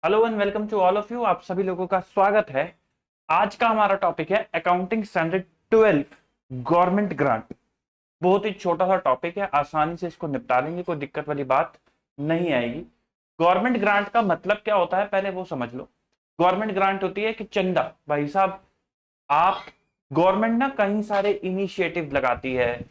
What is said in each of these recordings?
Hello and welcome to all of you. आप सभी लोगों का स्वागत है। आज का हमारा टॉपिक है अकाउंटिंग स्टैंडर्ड 12 गवर्नमेंट ग्रांट। बहुत ही छोटा सा टॉपिक है, आसानी से इसको निपटा लेंगे, कोई दिक्कत वाली बात नहीं आएगी। गवर्नमेंट ग्रांट का मतलब क्या होता है पहले वो समझ लो। गवर्नमेंट ग्रांट होती है कि चंदा, भाई साहब आप, गवर्नमेंट ना कई सारे इनिशिएटिव लगाती है,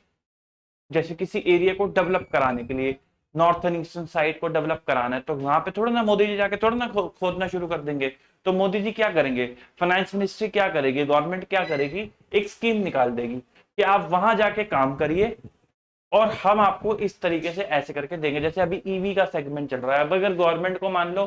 जैसे किसी एरिया को डेवलप कराने के लिए, नॉर्थन ईस्टर्न साइड को डेवलप कराना है, तो वहां पे थोड़ा ना मोदी जी जाके थोड़ा ना खोदना शुरू कर देंगे। तो मोदी जी क्या करेंगे, फाइनेंस मिनिस्ट्री क्या करेगी, गवर्नमेंट क्या करेगी, एक स्कीम निकाल देगी कि आप वहां जाके काम करिए और हम आपको इस तरीके से ऐसे करके देंगे। जैसे अभी ईवी का सेगमेंट चल रहा है, अब अगर गवर्नमेंट को मान लो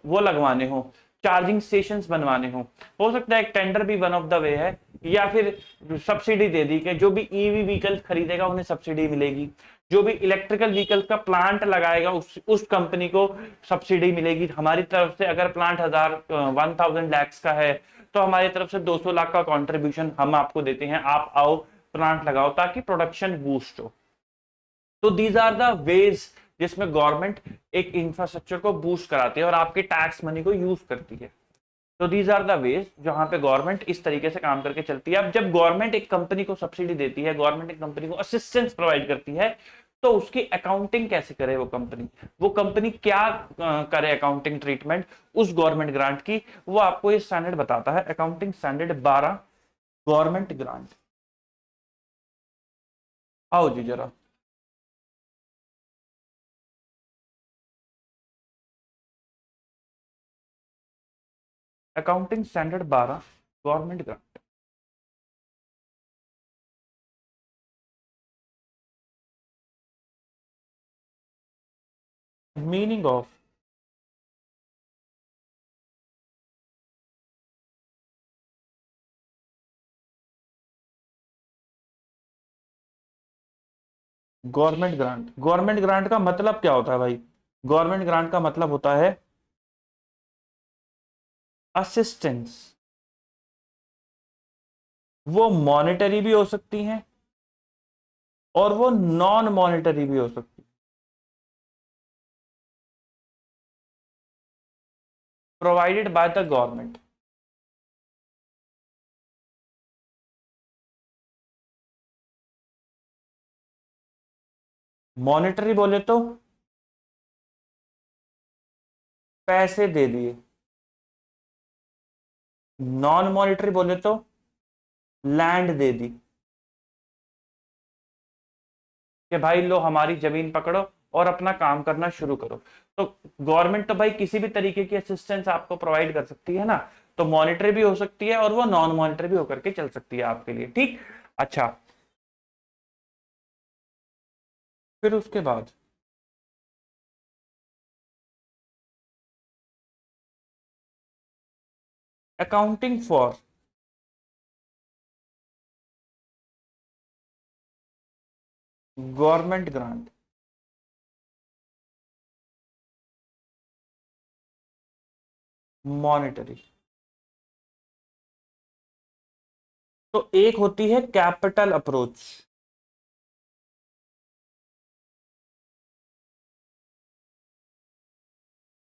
वो लगवाने हो, चार्जिंग स्टेशंस बनवाने हो सकता है एक टेंडर भी वन ऑफ द वे है, या फिर सब्सिडी दे दी कि जो भी ईवी व्हीकल खरीदेगा उन्हें सब्सिडी मिलेगी, जो भी इलेक्ट्रिकल व्हीकल का प्लांट लगाएगा उस कंपनी को सब्सिडी मिलेगी। हमारी तरफ से अगर प्लांट 1000 लैक्स का है तो हमारी तरफ से 200 लाख का कंट्रीब्यूशन हम आपको देते हैं, आप आओ प्लांट लगाओ ताकि प्रोडक्शन बूस्ट हो। तो दीज आर द वेज जिसमें गवर्नमेंट एक इंफ्रास्ट्रक्चर को बूस्ट कराती है और आपके टैक्स मनी को यूज करती है। तो दीज आर द वेज जहां पे गवर्नमेंट इस तरीके से काम करके चलती है। अब जब गवर्नमेंट एक कंपनी को सब्सिडी देती है, गवर्नमेंट एक कंपनी को असिस्टेंस प्रोवाइड करती है, तो उसकी अकाउंटिंग कैसे करे वो कंपनी क्या करे अकाउंटिंग ट्रीटमेंट उस गवर्नमेंट ग्रांट की, वो आपको ये स्टैंडर्ड बताता है। Accounting standard 12 government grant. आओ जी जरा। Accounting standard 12 government grant. Meaning of government grant का मतलब क्या होता है भाई? गवर्नमेंट ग्रांट का मतलब होता है असिस्टेंस। वो मॉनेटरी भी हो सकती हैं और वो नॉन मॉनेटरी भी हो सकती है। Provided by the government. Monetary बोले तो पैसे दे दिए, नॉन मॉनेटरी बोले तो लैंड दे दी कि भाई लो हमारी जमीन पकड़ो और अपना काम करना शुरू करो। तो गवर्नमेंट तो भाई किसी भी तरीके की असिस्टेंस आपको प्रोवाइड कर सकती है ना। तो मॉनिटरी भी हो सकती है और वो नॉन मॉनिटरी भी होकर के चल सकती है आपके लिए, ठीक। अच्छा, फिर उसके बाद accounting for government grant. Monetary तो एक होती है कैपिटल अप्रोच।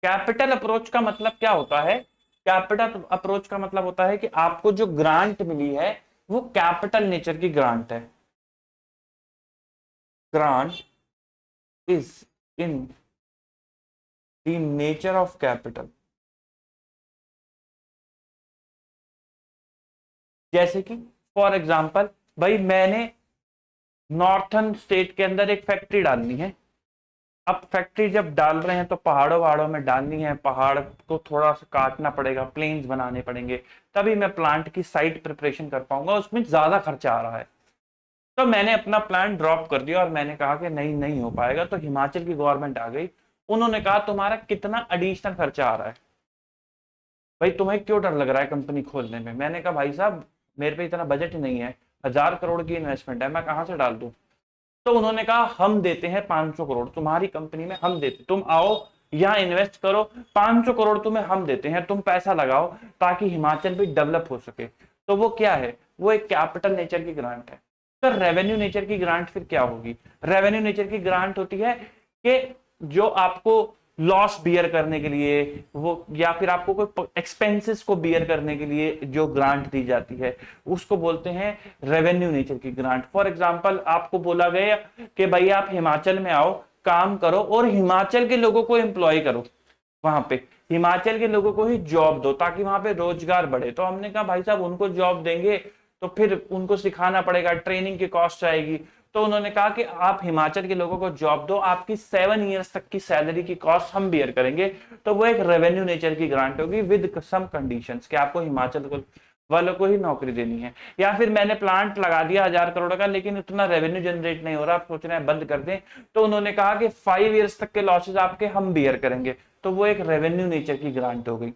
कैपिटल अप्रोच का मतलब क्या होता है? कैपिटल अप्रोच का मतलब होता है कि आपको जो ग्रांट मिली है वो कैपिटल नेचर की ग्रांट है। Grant is in the nature of capital. जैसे कि फॉर एग्जांपल भाई मैंने नॉर्थन स्टेट के अंदर एक फैक्ट्री डालनी है। अब फैक्ट्री जब डाल रहे हैं तो पहाड़ों वहाड़ों में डालनी है, पहाड़ को थोड़ा सा काटना पड़ेगा, प्लेन्स बनाने पड़ेंगे, तभी मैं प्लांट की साइट प्रिपरेशन कर पाऊंगा। उसमें ज्यादा खर्चा आ रहा है, तो मैंने अपना प्लान ड्रॉप कर दिया और मैंने कहा कि नहीं नहीं हो पाएगा। तो हिमाचल की गवर्नमेंट आ गई, उन्होंने कहा तुम्हारा कितना एडिशनल खर्चा आ रहा है, भाई तुम्हें क्यों डर लग रहा है कंपनी खोलने में। मैंने कहा भाई साहब मेरे पे इतना बजट ही नहीं है, 1000 करोड़ की इन्वेस्टमेंट है, मैं कहां से डाल दूं। तो उन्होंने कहा हम देते हैं 500 करोड़ तुम्हारी कंपनी में, हम देते, तुम आओ यहाँ इन्वेस्ट करो, 500 करोड़ तुम्हें हम देते हैं, तुम पैसा लगाओ ताकि हिमाचल भी डेवलप हो सके। तो वो क्या है, वो एक कैपिटल नेचर की ग्रांट है। तो रेवेन्यू नेचर की ग्रांट फिर क्या होगी? रेवेन्यू नेचर की ग्रांट होती है कि जो आपको लॉस बियर करने के लिए वो, या फिर आपको कोई एक्सपेंसेस को बियर करने के लिए जो ग्रांट दी जाती है उसको बोलते हैं रेवेन्यू नेचर की ग्रांट। फॉर एग्जांपल आपको बोला गया कि भाई आप हिमाचल में आओ, काम करो और हिमाचल के लोगों को एम्प्लॉय करो, वहां पे हिमाचल के लोगों को ही जॉब दो ताकि वहां पे रोजगार बढ़े। तो हमने कहा भाई साहब उनको जॉब देंगे तो फिर उनको सिखाना पड़ेगा, ट्रेनिंग की कॉस्ट आएगी। तो उन्होंने कहा कि आप हिमाचल के लोगों को जॉब दो, आपकी 7 ईयर्स तक की सैलरी की कॉस्ट हम बियर करेंगे। तो वो एक रेवेन्यू नेचर की ग्रांट होगी विद सम कंडीशंस कि आपको हिमाचल को वालों को ही नौकरी देनी है। या फिर मैंने प्लांट लगा दिया 1000 करोड़ का लेकिन उतना रेवेन्यू जनरेट नहीं हो रहा, आप सोच रहे हैं बंद कर दें, तो उन्होंने कहा कि 5 ईयर्स तक के लॉसेज आपके हम बियर करेंगे। तो वो एक रेवेन्यू नेचर की ग्रांट हो गई।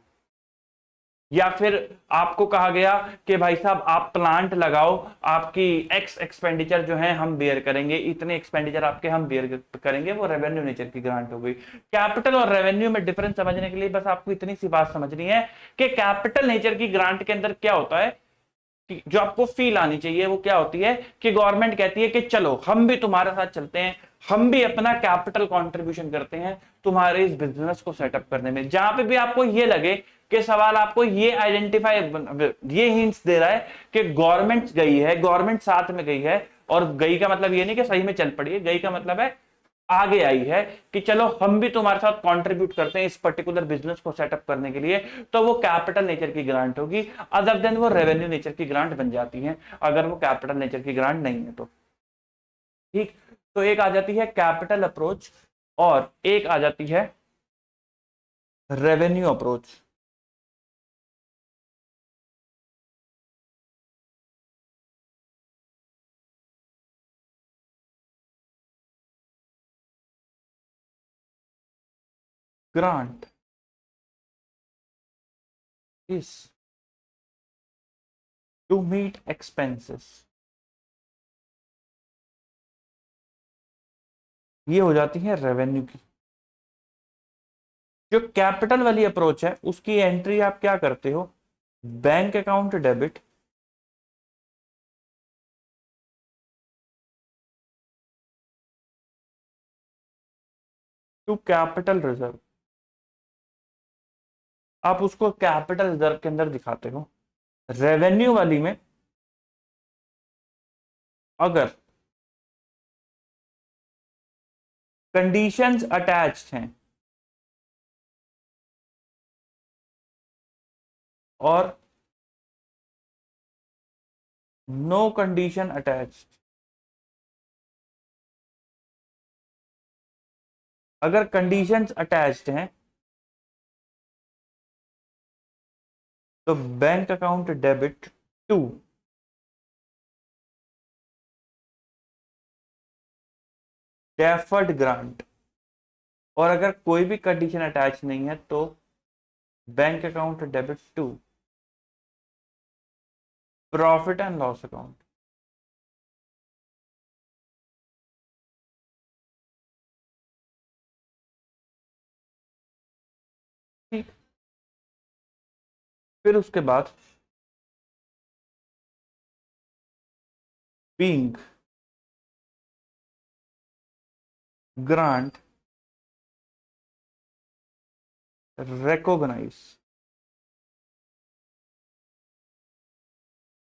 या फिर आपको कहा गया कि भाई साहब आप प्लांट लगाओ, आपकी एक्स एक्सपेंडिचर जो है हम बियर करेंगे, इतने एक्सपेंडिचर आपके हम बियर करेंगे, वो रेवेन्यू नेचर की ग्रांट हो गई। कैपिटल और रेवेन्यू में डिफरेंस समझने के लिए बस आपको इतनी सी बात समझनी है कि कैपिटल नेचर की ग्रांट के अंदर क्या होता है, जो आपको फील आनी चाहिए वो क्या होती है कि गवर्नमेंट कहती है कि चलो हम भी तुम्हारे साथ चलते हैं, हम भी अपना कैपिटल कंट्रीब्यूशन करते हैं तुम्हारे इस बिजनेस को सेटअप करने में। जहां पे भी आपको ये लगे कि सवाल आपको ये आइडेंटिफाई, ये हिंट्स दे रहा है कि गवर्नमेंट गई है, गवर्नमेंट साथ में गई है, और गई का मतलब ये नहीं कि सही में चल पड़ी है, गई का मतलब है आगे आई है कि चलो हम भी तुम्हारे साथ कंट्रीब्यूट करते हैं इस पर्टिकुलर बिजनेस को सेटअप करने के लिए, तो वो कैपिटल नेचर की ग्रांट होगी। अदर देन वो रेवेन्यू नेचर की ग्रांट बन जाती है अगर वो कैपिटल नेचर की ग्रांट नहीं है तो। ठीक, तो एक आ जाती है कैपिटल अप्रोच और एक आ जाती है revenue approach. Grant is to meet expenses, ये हो जाती है रेवेन्यू की। जो कैपिटल वाली अप्रोच है उसकी एंट्री आप क्या करते हो, bank account debit to capital reserve, आप उसको कैपिटल रिजर्व के अंदर दिखाते हो। रेवेन्यू वाली में अगर कंडीशंस अटैच्ड हैं और नो कंडीशन अटैच्ड, अगर कंडीशंस अटैच्ड हैं तो bank account debit to deferred grant, और अगर कोई भी कंडीशन अटैच नहीं है तो bank account debit to profit and loss account. ठीक, फिर उसके बाद being grant recognize,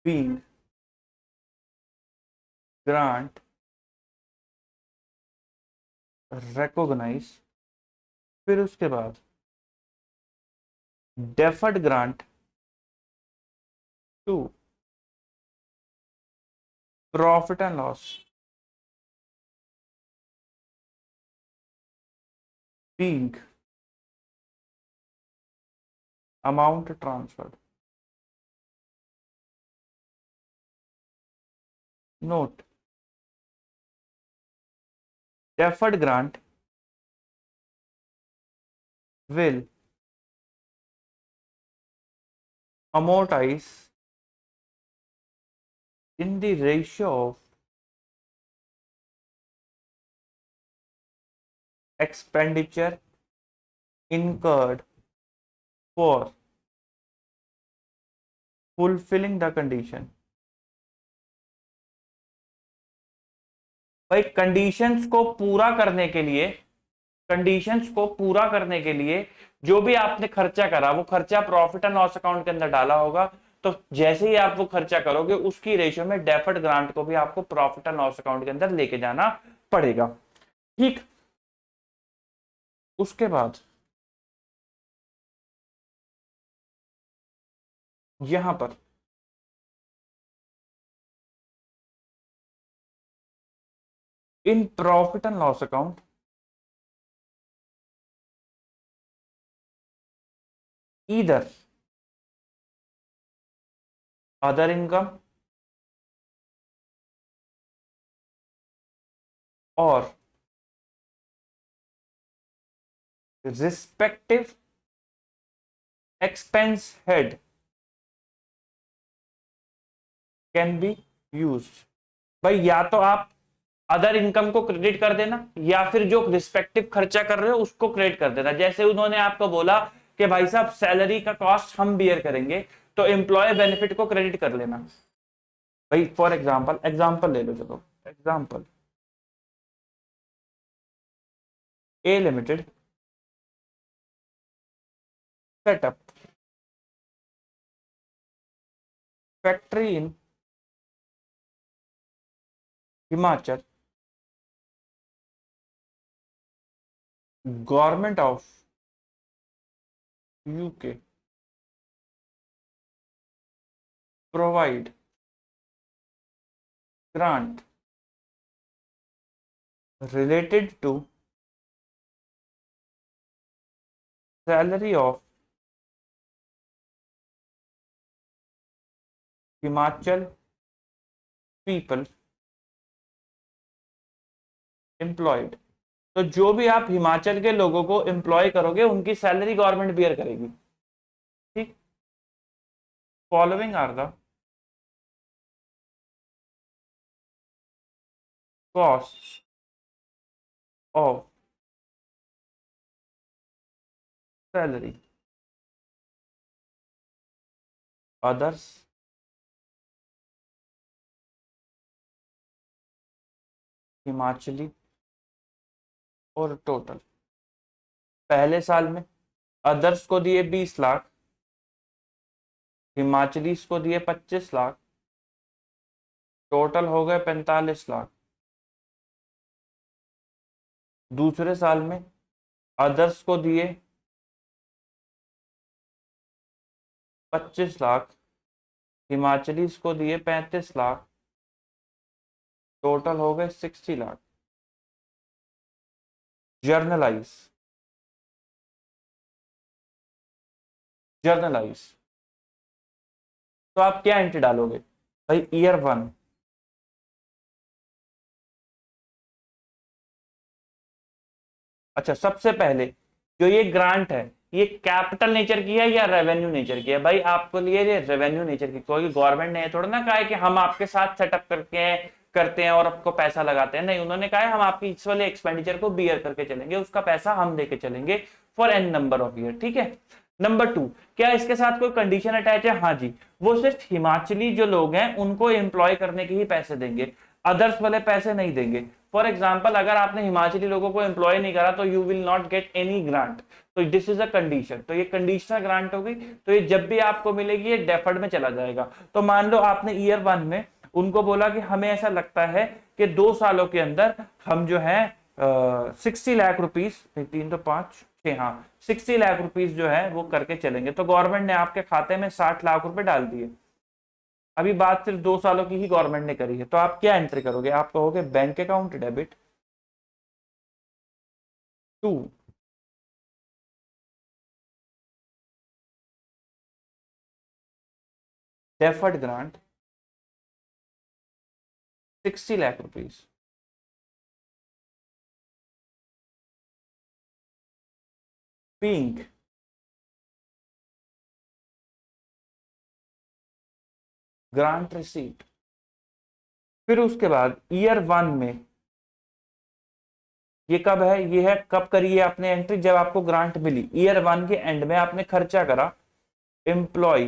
being grant recognize, फिर उसके बाद deferred grant to profit and loss, being amount transferred। Note, deferred grant will amortize in the ratio of expenditure incurred for fulfilling the condition। भाई conditions को पूरा करने के लिए conditions को पूरा करने के लिए जो भी आपने खर्चा करा वो खर्चा प्रॉफिट एंड लॉस अकाउंट के अंदर डाला होगा, तो जैसे ही आप वो खर्चा करोगे उसकी रेशियो में डेफर्ड ग्रांट को भी आपको प्रॉफिट एंड लॉस अकाउंट के अंदर लेके जाना पड़ेगा। ठीक, उसके बाद यहां पर in profit and loss account either other income और respective expense head can be used. भाई या तो आप अदर इनकम को क्रेडिट कर देना या फिर जो रिस्पेक्टिव खर्चा कर रहे हो उसको क्रेडिट कर देना। जैसे उन्होंने आपको बोला कि भाई साहब सैलरी का कॉस्ट हम बियर करेंगे, तो एम्प्लॉय बेनिफिट को क्रेडिट कर लेना। भाई फॉर एग्जांपल एग्जांपल ले लो, चलो example A limited setup factory in Himachal, government of UK provide grant related to salary of Himachal people employed। तो जो भी आप हिमाचल के लोगों को एम्प्लॉय करोगे उनकी सैलरी गवर्नमेंट बियर करेगी। ठीक, following are the cost of salary others Himachali और टोटल। पहले साल में अदर्स को दिए 20 लाख, हिमाचली को दिए 25 लाख, टोटल हो गए 45 लाख। दूसरे साल में अदर्स को दिए 25 लाख, हिमाचली को दिए 35 लाख, टोटल हो गए 60 लाख। जर्नलाइज जर्नलाइज तो आप क्या एंट्री डालोगे भाई? ईयर 1 अच्छा, सबसे पहले जो ये ग्रांट है ये कैपिटल नेचर की है या रेवेन्यू नेचर की है? भाई आपको लिए ये रेवेन्यू नेचर की, क्योंकि गवर्नमेंट ने थोड़ा ना कहा है कि हम आपके साथ सेटअप करके करते हैं और आपको पैसा लगाते हैं। नहीं, उन्होंने कहा है हम आपकी इस वाले एक्सपेंडिचर को बियर करके चलेंगे, उसका पैसा हम देके चलेंगे for an number of year. ठीक है। नंबर 2, क्या इसके साथ कोई कंडीशन अटैच है? हाँ जी, वो सिर्फ हिमाचली जो लोग हैं उनको एम्प्लॉय करने के ही पैसे देंगे, अदर्स वाले पैसे नहीं देंगे। फॉर एग्जाम्पल अगर आपने हिमाचली लोगों को एम्प्लॉय नहीं करा तो you will not get any grant. तो दिस इज अ कंडीशन, तो ये कंडीशनल ग्रांट हो गई। तो ये जब भी आपको मिलेगी ये डेफर्ड में चला जाएगा। तो मान लो आपने ईयर 1 में उनको बोला कि हमें ऐसा लगता है कि 2 सालों के अंदर हम जो है 60 लाख रुपीज, 3 तो 5 6, हाँ 60 लाख रुपीज जो है वो करके चलेंगे। तो गवर्नमेंट ने आपके खाते में 60 लाख रुपए डाल दिए। अभी बात सिर्फ 2 सालों की ही गवर्नमेंट ने करी है, तो आप क्या एंट्री करोगे? आप कहोगे bank account debit to deferred grant 60 lakh rupees, being grant receipt. फिर उसके बाद ईयर 1 में ये कब है? ये है कब करी है आपने एंट्री? जब आपको ग्रांट मिली। ईयर 1 के एंड में आपने खर्चा करा, employ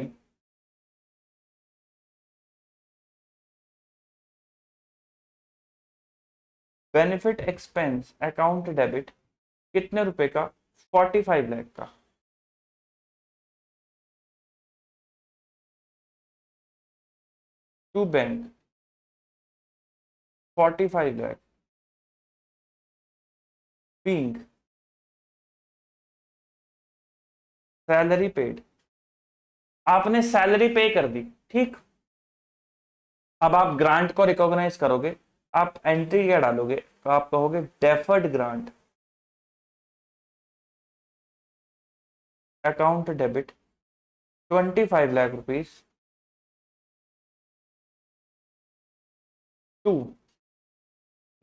benefit expense account debit कितने रुपए का? 45 लाख का। To bank 45 lakh being salary paid. आपने सैलरी पे कर दी, ठीक। अब आप ग्रांट को रिकॉग्नाइज करोगे, आप एंट्री क्या डालोगे? तो आप कहोगे deferred grant, account debit 25 lakh rupees to.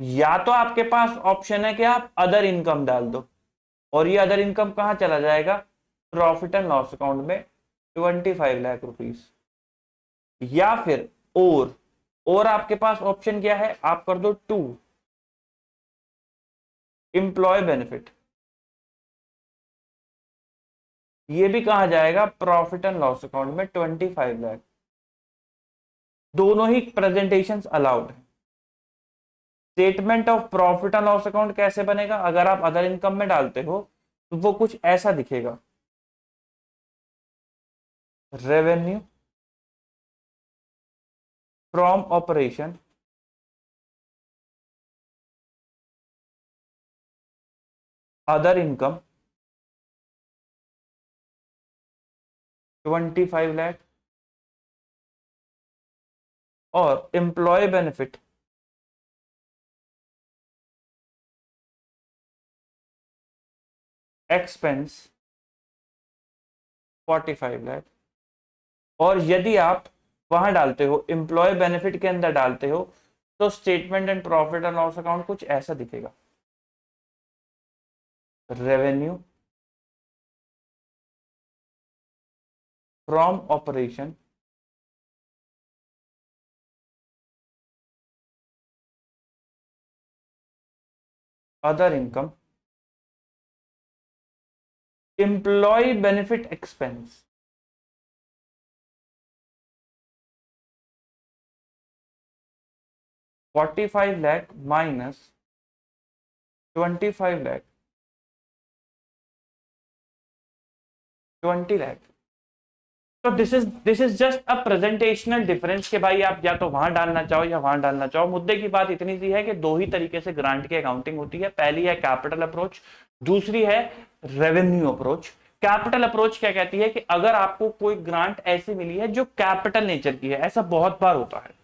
या तो आपके पास ऑप्शन है कि आप अदर इनकम डाल दो, और ये अदर इनकम कहां चला जाएगा? प्रॉफिट एंड लॉस अकाउंट में 25 लाख रुपीज। या फिर और आपके पास ऑप्शन क्या है? आप कर दो टू एम्प्लॉय बेनिफिट, ये भी कहा जाएगा प्रॉफिट एंड लॉस अकाउंट में 25 लाख। दोनों ही प्रेजेंटेशंस अलाउड है। Statement of profit and loss account कैसे बनेगा? अगर आप अदर इनकम में डालते हो तो वो कुछ ऐसा दिखेगा, revenue from operation other income 25 lakh और एम्प्लॉय बेनिफिट एक्सपेंस 45 लाख। और यदि आप वहां डालते हो, एम्प्लॉय बेनिफिट के अंदर डालते हो, तो statement and profit and loss account कुछ ऐसा दिखेगा, revenue from operation other income employ benefit expense. 45 lakh minus 25 lakh 20 lakh. तो this is just a presentational difference कि भाई आप या तो वहां डालना चाहो या वहां डालना चाहो। मुद्दे की बात इतनी सी है कि दो ही तरीके से ग्रांट की अकाउंटिंग होती है। पहली है कैपिटल अप्रोच, दूसरी है रेवेन्यू अप्रोच। कैपिटल अप्रोच क्या कहती है कि अगर आपको कोई ग्रांट ऐसी मिली है जो कैपिटल नेचर की है, ऐसा बहुत बार होता है।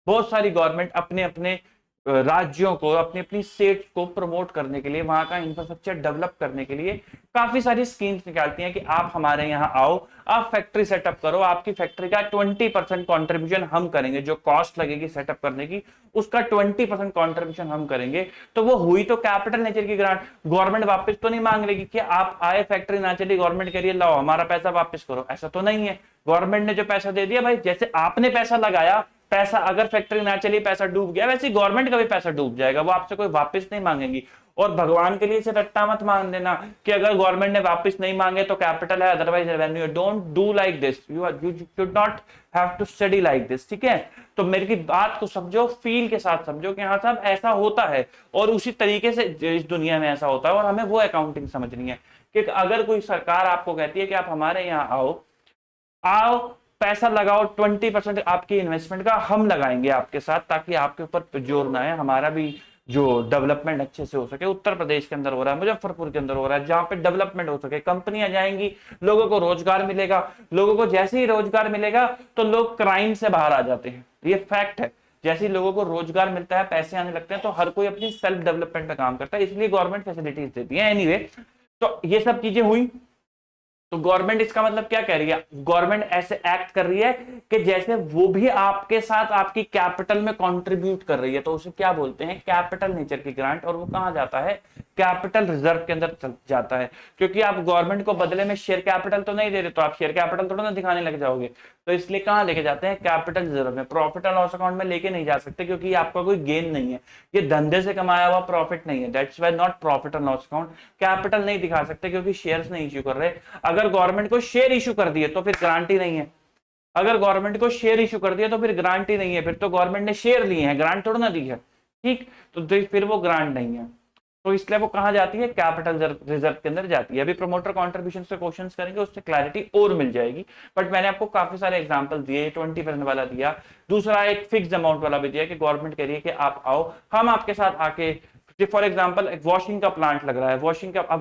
बहुत सारी गवर्नमेंट अपने अपने राज्यों को, अपनी अपनी स्टेट को प्रमोट करने के लिए, वहां का इंफ्रास्ट्रक्चर डेवलप करने के लिए काफी सारी स्कीम्स निकालती हैं कि आप हमारे यहाँ आओ, आप फैक्ट्री सेटअप करो, आपकी फैक्ट्री का 20% कॉन्ट्रीब्यूशन हम करेंगे, जो कॉस्ट लगेगी सेटअप करने की उसका 20% कॉन्ट्रीब्यूशन हम करेंगे। तो वो हुई तो कैपिटल नेचर की ग्रांट। गवर्नमेंट वापस तो नहीं मांग लेगी कि आप आए, फैक्ट्री ना चली, गवर्नमेंट कह रही है लाओ हमारा पैसा वापस करो, ऐसा तो नहीं है। गवर्नमेंट ने जो पैसा दे दिया भाई, जैसे आपने पैसा लगाया, पैसा अगर फैक्ट्री ना चली, पैसा डूब गया, वैसे गवर्नमेंट का भी पैसा डूब जाएगा, वो आपसे कोई वापस नहीं मांगेगी। और भगवान के लिए इसे रट्टा मत मान देना कि अगर गवर्नमेंट ने वापस नहीं मांगे तो कैपिटल है, otherwise revenue. Don't do like this, you should not have to study like this, ठीक है। तो मेरी की बात को समझो, फील के साथ समझो कि हाँ साहब ऐसा होता है, और उसी तरीके से इस दुनिया में ऐसा होता है, और हमें वो अकाउंटिंग समझनी है कि अगर कोई सरकार आपको कहती है कि आप हमारे यहाँ आओ, आओ पैसा लगाओ, 20% आपकी इन्वेस्टमेंट का हम लगाएंगे आपके साथ, ताकि आपके ऊपर जोर ना है, हमारा भी जो डेवलपमेंट अच्छे से हो सके। उत्तर प्रदेश के अंदर हो रहा है, मुजफ्फरपुर के अंदर हो रहा है, जहां पे डेवलपमेंट हो सके, कंपनियां जाएंगी, लोगों को रोजगार मिलेगा। लोगों को जैसे ही रोजगार मिलेगा तो लोग क्राइम से बाहर आ जाते हैं, ये फैक्ट है। जैसे ही लोगों को रोजगार मिलता है, पैसे आने लगते हैं, तो हर कोई अपनी सेल्फ डेवलपमेंट पे काम करता है, इसलिए गवर्नमेंट फैसिलिटीज देती है। एनीवे, तो ये सब चीजें हुई। तो गवर्नमेंट इसका मतलब क्या कह रही है? गवर्नमेंट ऐसे एक्ट कर रही है कि जैसे वो भी आपके साथ आपकी कैपिटल में कंट्रीब्यूट कर रही है, तो उसे क्या बोलते हैं? कैपिटल नेचर की ग्रांट। और वो कहां जाता है? कैपिटल रिजर्व के अंदर जाता है, क्योंकि आप गवर्नमेंट को बदले में शेयर कैपिटल तो नहीं दे रहे, तो आप शेयर कैपिटल थोड़ा ना दिखाने लग जाओगे। तो इसलिए कहां लेके जाते हैं? कैपिटल रिजर्व में। प्रॉफिट एंड लॉस अकाउंट में लेके नहीं जा सकते, क्योंकि ये आपका कोई गेन नहीं है, ये धंधे से कमाया हुआ प्रॉफिट नहीं है। That's why not profit and loss account. Capital नहीं दिखा सकते क्योंकि शेयर्स नहीं इश्यू कर रहे। अगर गवर्नमेंट को शेयर इशू कर दिए तो फिर गारंटी नहीं है। अगर गवर्नमेंट को शेयर इशू कर दिया तो फिर गारंटी नहीं है, फिर तो गवर्नमेंट ने शेयर लिए हैं, ग्रांट थोड़ा ना दी है, ठीक। तो फिर वो ग्रांट नहीं है। तो इसलिए वो कहां जाती है, कैपिटल रिजर्व के अंदर जाती है। अभी प्रमोटर कॉन्ट्रीब्यूशन से क्वेश्चंस करेंगे, उससे क्लैरिटी और मिल जाएगी। बट मैंने आपको काफी सारे एग्जांपल दिए, 20% वाला दिया, दूसरा एक फिक्स अमाउंट वाला भी दिया कि गवर्नमेंट कह रही है कि आप आओ, हम आपके साथ आके, फॉर एग्जाम्पल एक वॉशिंग का प्लांट लग रहा है, अब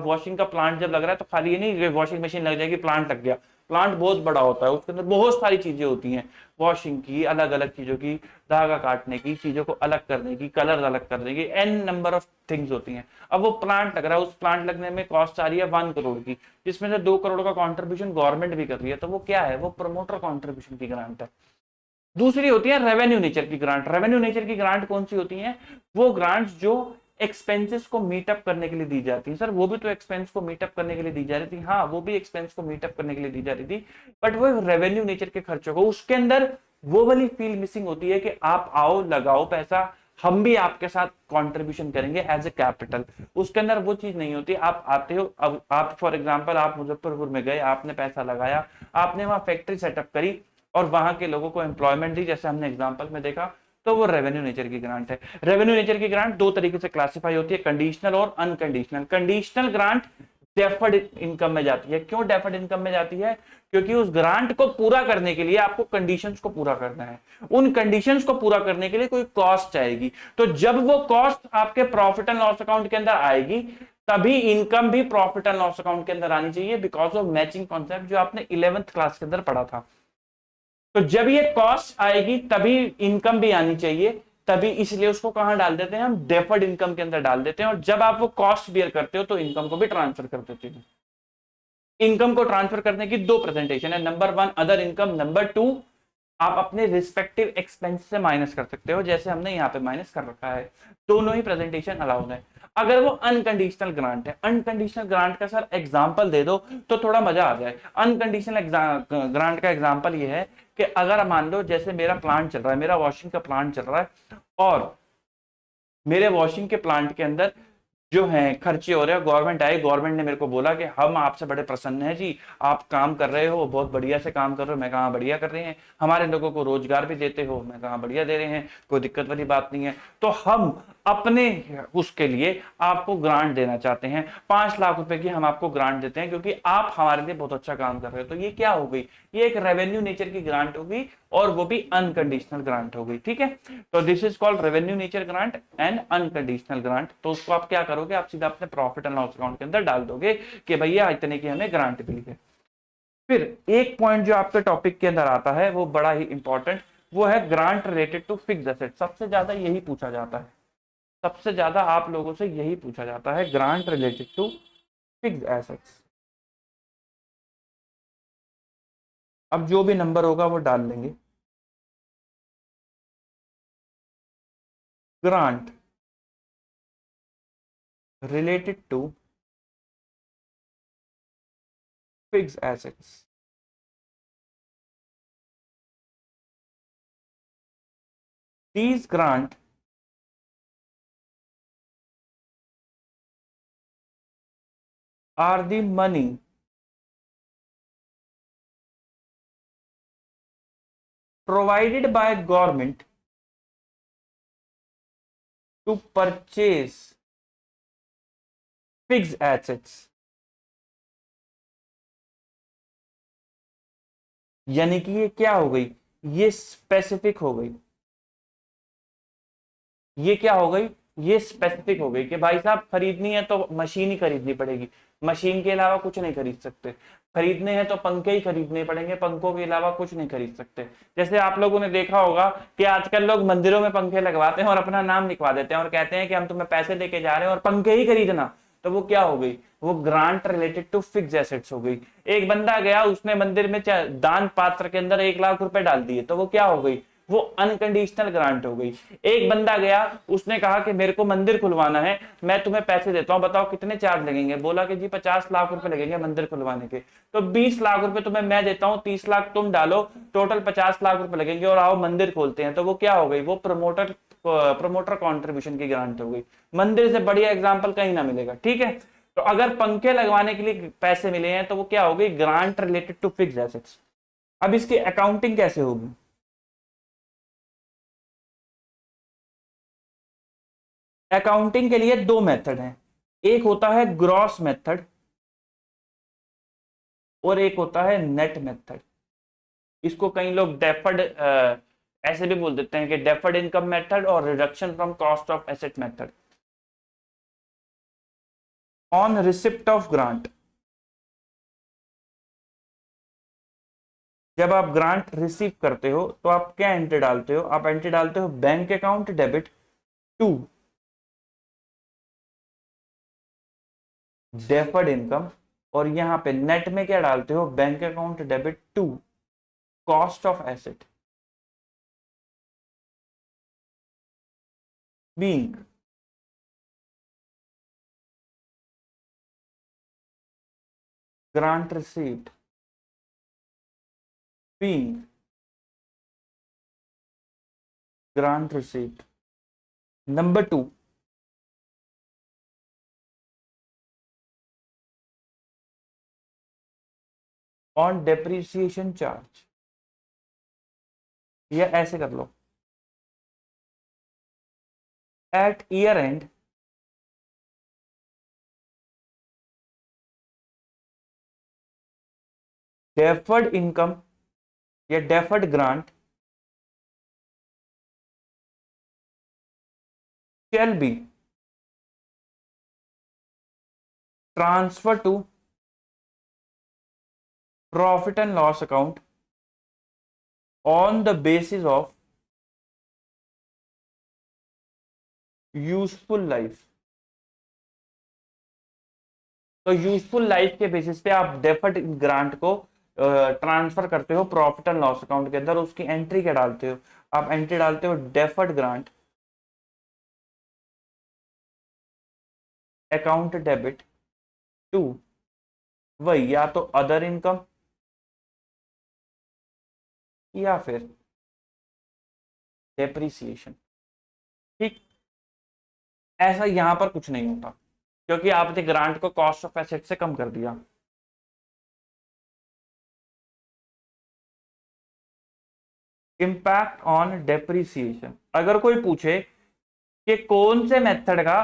वॉशिंग का प्लांट जब लग रहा है तो खाली ये नहीं वॉशिंग मशीन लग जाएगी प्लांट लग गया, प्लांट बहुत बड़ा होता है, उसके अंदर बहुत सारी चीजें होती हैं, वॉशिंग की, अलग अलग चीजों की, धागा काटने की, चीजों को अलग करने की, कलर अलग करने की, एन नंबर ऑफ थिंग्स होती हैं। अब वो प्लांट लग रहा है, उस प्लांट लगने में कॉस्ट आ रही है 1 करोड़ की, जिसमें से 2 करोड़ का कॉन्ट्रीब्यूशन गवर्नमेंट भी कर रही है, तो वो क्या है, वो प्रमोटर कॉन्ट्रीब्यूशन की ग्रांट है। दूसरी होती है रेवेन्यू नेचर की ग्रांट। रेवेन्यू नेचर की ग्रांट कौन सी होती है, वो ग्रांट्स जो एक्सपेंसेस को मीटअप करने के लिए दी जाती है। सर वो भी तो एक्सपेंस को मीटअप करने के लिए दी जा रही थी, हाँ वो भी एक्सपेंस को मीटअप करने के लिए दी जा रही थी, बट वो रेवेन्यू नेचर के खर्चों को, उसके अंदर वो वाली फील मिसिंग होती है कि आप आओ लगाओ पैसा, हम भी आपके साथ कंट्रीब्यूशन करेंगे एज ए कैपिटल। उसके अंदर वो चीज नहीं होती, आप आते हो, अब आप फॉर एग्जांपल आप मुजफ्फरपुर में गए, आपने पैसा लगाया, आपने वहां फैक्ट्री सेटअप करी और वहां के लोगों को एम्प्लॉयमेंट दी, जैसे हमने एग्जांपल में देखा, तो वो रेवेन्यू नेचर की ग्रांट है। रेवेन्यू नेचर की ग्रांट दो तरीके से क्लासिफाई होती है, कंडीशनल और unconditional. Conditional grant deferred income में जाती है। क्यों डेफर्ड इनकम में जाती है, क्योंकि उस ग्रांट को पूरा करने के लिए आपको कंडीशंस को पूरा करना है, उन कंडीशंस को पूरा करने के लिए कोई कॉस्ट आएगी, तो जब वो कॉस्ट आपके प्रॉफिट एंड लॉस अकाउंट के अंदर आएगी, तभी इनकम भी प्रॉफिट एंड लॉस अकाउंट के अंदर आनी चाहिए, बिकॉज ऑफ मैचिंग कॉन्सेप्ट जो आपने 11th क्लास के अंदर पढ़ा था। तो जब ये कॉस्ट आएगी तभी इनकम भी आनी चाहिए, तभी, इसलिए उसको कहां डाल देते हैं हम, डेफर्ड इनकम के अंदर डाल देते हैं, और जब आप वो कॉस्ट बियर करते हो तो इनकम को भी ट्रांसफर कर देते हैं। इनकम को ट्रांसफर करने की दो प्रेजेंटेशन है, नंबर 1 अदर इनकम, नंबर 2 आप अपने रिस्पेक्टिव एक्सपेंस से माइनस कर सकते हो, जैसे हमने यहाँ पे माइनस कर रखा है। दोनों ही प्रेजेंटेशन अलाउड है। अगर वो अनकंडीशनल ग्रांट है, अनकंडीशनल ग्रांट का सर एग्जांपल दे दो तो थोड़ा मजा आ जाए। अनकंडीशनल ग्रांट का एग्जांपल ये है कि अगर मान लो जैसे मेरा प्लांट चल रहा है, मेरा वॉशिंग का प्लांट चल रहा है, और मेरे वॉशिंग के प्लांट के अंदर जो है खर्चे हो रहे हैं, गवर्नमेंट आई, गवर्नमेंट ने मेरे को बोला कि हम आपसे बड़े प्रसन्न हैं जी, आप काम कर रहे हो, बहुत बढ़िया से काम कर रहे हो। मैं कहा बढ़िया कर रहे हैं, हमारे लोगों को रोजगार भी देते हो। मैं कहा बढ़िया दे रहे हैं, कोई दिक्कत वाली बात नहीं है। तो हम अपने उसके लिए आपको ग्रांट देना चाहते हैं, 5 लाख रुपए की हम आपको ग्रांट देते हैं, क्योंकि आप हमारे लिए बहुत अच्छा काम कर रहे हो। तो ये क्या हो गई, ये एक रेवेन्यू नेचर की ग्रांट होगी, और वो भी अनकंडीशनल ग्रांट हो गई। ठीक है, तो this is called revenue nature grant and unconditional grant. तो उसको आप क्या करोगे, आप सीधा अपने प्रॉफिट एंड लॉस अकाउंट के अंदर डाल दोगे कि भैया इतने की हमें ग्रांट मिली है। फिर एक पॉइंट जो आपके टॉपिक के अंदर आता है वो बड़ा ही इंपॉर्टेंट, वो है grant related to fix asset. सबसे ज्यादा यही पूछा जाता है, सबसे ज्यादा आप लोगों से यही पूछा जाता है, grant related to fix assets. अब जो भी नंबर होगा वो डाल लेंगे। Grant related to fixed assets. These grants are the money provided by government to purchase fixed assets. यानी कि ये क्या हो गई, ये स्पेसिफिक हो गई। ये क्या हो गई, ये स्पेसिफिक हो गई कि भाई साहब खरीदनी है तो मशीन ही खरीदनी पड़ेगी, मशीन के अलावा कुछ नहीं खरीद सकते। खरीदने हैं तो पंखे ही खरीदने पड़ेंगे, पंखों के अलावा कुछ नहीं खरीद सकते। जैसे आप लोगों ने देखा होगा कि आजकल लोग मंदिरों में पंखे लगवाते हैं और अपना नाम लिखवा देते हैं और कहते हैं कि हम तुम्हें पैसे देके जा रहे हैं और पंखे ही खरीदना। तो वो क्या हो गई, वो grant related to fix assets हो गई। एक बंदा गया, उसने मंदिर में दान पात्र के अंदर 1 लाख रुपए डाल दिए, तो वो क्या हो गई, वो अनकंडीशनल ग्रांट हो गई। एक बंदा गया, उसने कहा कि मेरे को मंदिर खुलवाना है, मैं तुम्हें पैसे देता हूं, बताओ कितने चार्ज लगेंगे। बोला कि जी 50 लाख रुपए लगेंगे मंदिर खुलवाने के। तो 20 लाख रुपए तुम्हें मैं देता हूं, 30 लाख तुम डालो, टोटल 50 लाख रुपए लगेंगे और आओ मंदिर खोलते हैं। तो वो क्या हो गई, वो प्रमोटर कॉन्ट्रीब्यूशन की ग्रांट हो गई। मंदिर से बढ़िया एग्जाम्पल कहीं ना मिलेगा। ठीक है, तो अगर पंखे लगवाने के लिए पैसे मिले हैं तो वो क्या हो गई, grant related to fixed assets. अब इसकी अकाउंटिंग कैसे होगी, अकाउंटिंग के लिए दो मेथड हैं। एक होता है ग्रॉस मेथड और एक होता है नेट मेथड। इसको कई लोग डेफर्ड ऐसे भी बोल देते हैं कि डेफर्ड इनकम मेथड और reduction from cost of asset method. On receipt of grant, जब आप ग्रांट रिसीव करते हो तो आप क्या एंट्री डालते हो? आप एंट्री डालते हो bank account debit to deferred income, और यहां पे नेट में क्या डालते हो? Bank account debit to cost of asset being grant received being grant received. Number two, on depreciation charge, या ऐसे कर लो, at year end deferred income या deferred grant shall be transferred to profit and loss account on the basis of useful life. तो useful life के basis पे आप deferred grant को ट्रांसफर करते हो प्रॉफिट एंड लॉस अकाउंट के अंदर। उसकी एंट्री क्या डालते हो? आप एंट्री डालते हो deferred grant account debit to, वही या तो अदर इनकम या फिर डेप्रिसिएशन। ठीक, ऐसा यहां पर कुछ नहीं होता क्योंकि आपने ग्रांट को कॉस्ट ऑफ एसेट से कम कर दिया। इम्पैक्ट ऑन डेप्रिसिएशन, अगर कोई पूछे कि कौन से मेथड का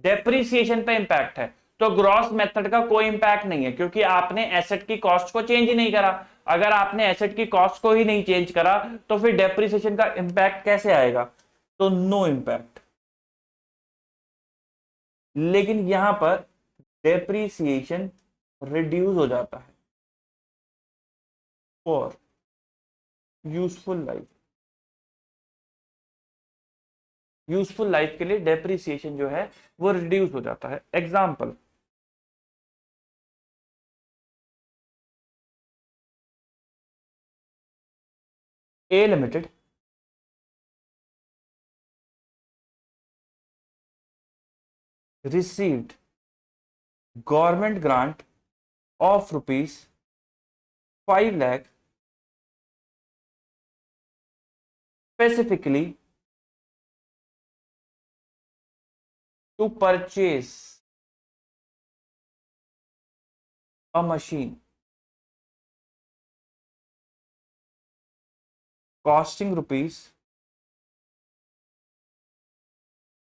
डेप्रिसिएशन पे इंपैक्ट है, तो ग्रॉस मेथड का कोई इंपैक्ट नहीं है क्योंकि आपने एसेट की कॉस्ट को चेंज ही नहीं करा। अगर आपने एसेट की कॉस्ट को ही नहीं चेंज करा तो फिर डेप्रिसिएशन का इंपैक्ट कैसे आएगा? तो नो इंपैक्ट। लेकिन यहां पर डेप्रिसिएशन रिड्यूस हो जाता है for useful life. Useful life के लिए डेप्रिसिएशन जो है वो रिड्यूस हो जाता है। Example, A limited received government grant of rupees 5 lakh specifically to purchase a machine costing rupees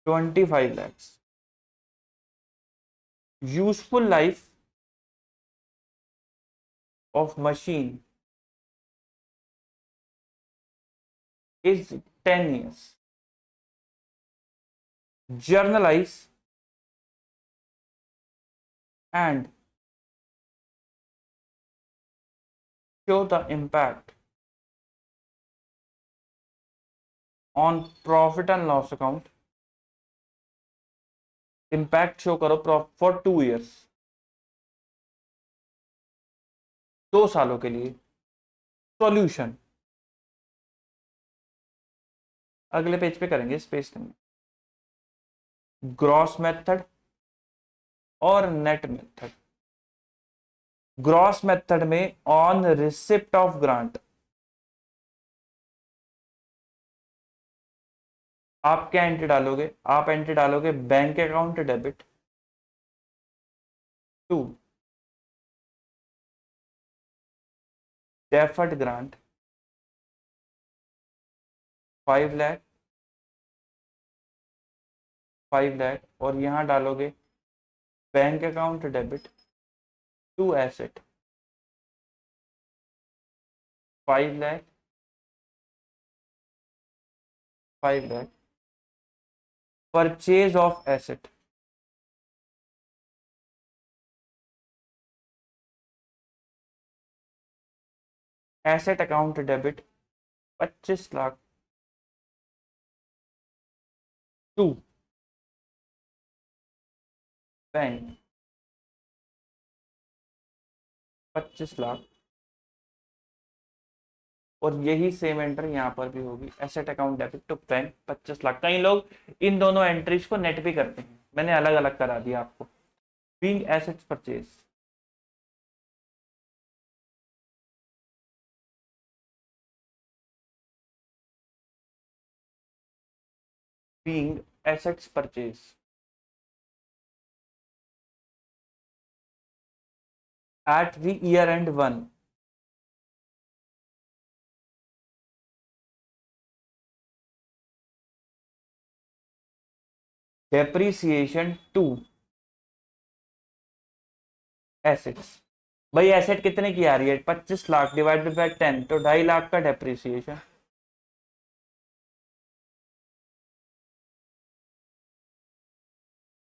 25 lakhs. Useful life of machine is 10 years. Journalize and show the impact on profit and loss account. Impact show करो for 2 years, 2 सालों के लिए। Solution अगले page पे करेंगे, space में। Gross method और net method. Gross method में ऑन रिसिप्ट ऑफ ग्रांट आप क्या एंट्री डालोगे? आप एंट्री डालोगे bank account debit to deferred grant 5 lakh 5 lakh, और यहां डालोगे bank account debit to asset 5 lakh 5 lakh purchase of asset asset account debit 25 lakh to bank 25 lakh और यही सेम एंट्री यहाँ पर भी होगी asset account debit to bank 25 lakh. कई लोग इन दोनों एंट्रीज को नेट भी करते हैं, मैंने अलग अलग करा दिया आपको। Being assets purchase being assets purchase at the year end 1 depreciation to assets. भाई एसेट कितने की आ रही है? 25 लाख डिवाइडेड बाय 10 तो 2.5 लाख का depreciation.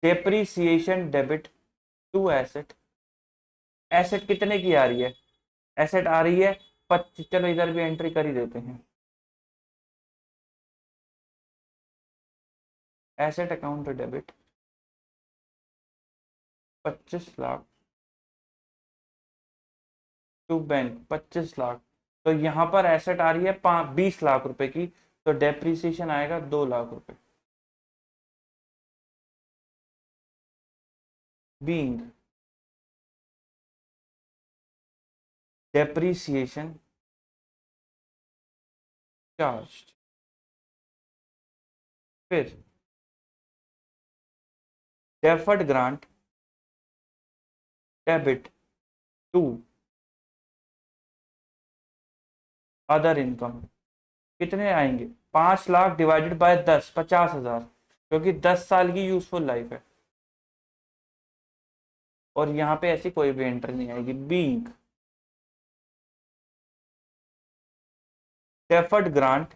Depreciation debit to asset. Asset कितने की आ रही है? एसेट आ रही है 25। चलो इधर भी एंट्री कर ही देते हैं। Asset account debit 25 lakh to bank 25 lakh. तो यहां पर एसेट आ रही है 20 लाख रुपए की, तो डेप्रीसिएशन आएगा 2 लाख रुपए। Being depreciation charge. फिर deferred grant debit to other income. कितने आएंगे? 5 लाख डिवाइडेड बाय 10, 50,000, क्योंकि 10 साल की यूजफुल लाइफ है और यहाँ पे ऐसी कोई भी एंट्री नहीं आएगी। Being deferred grant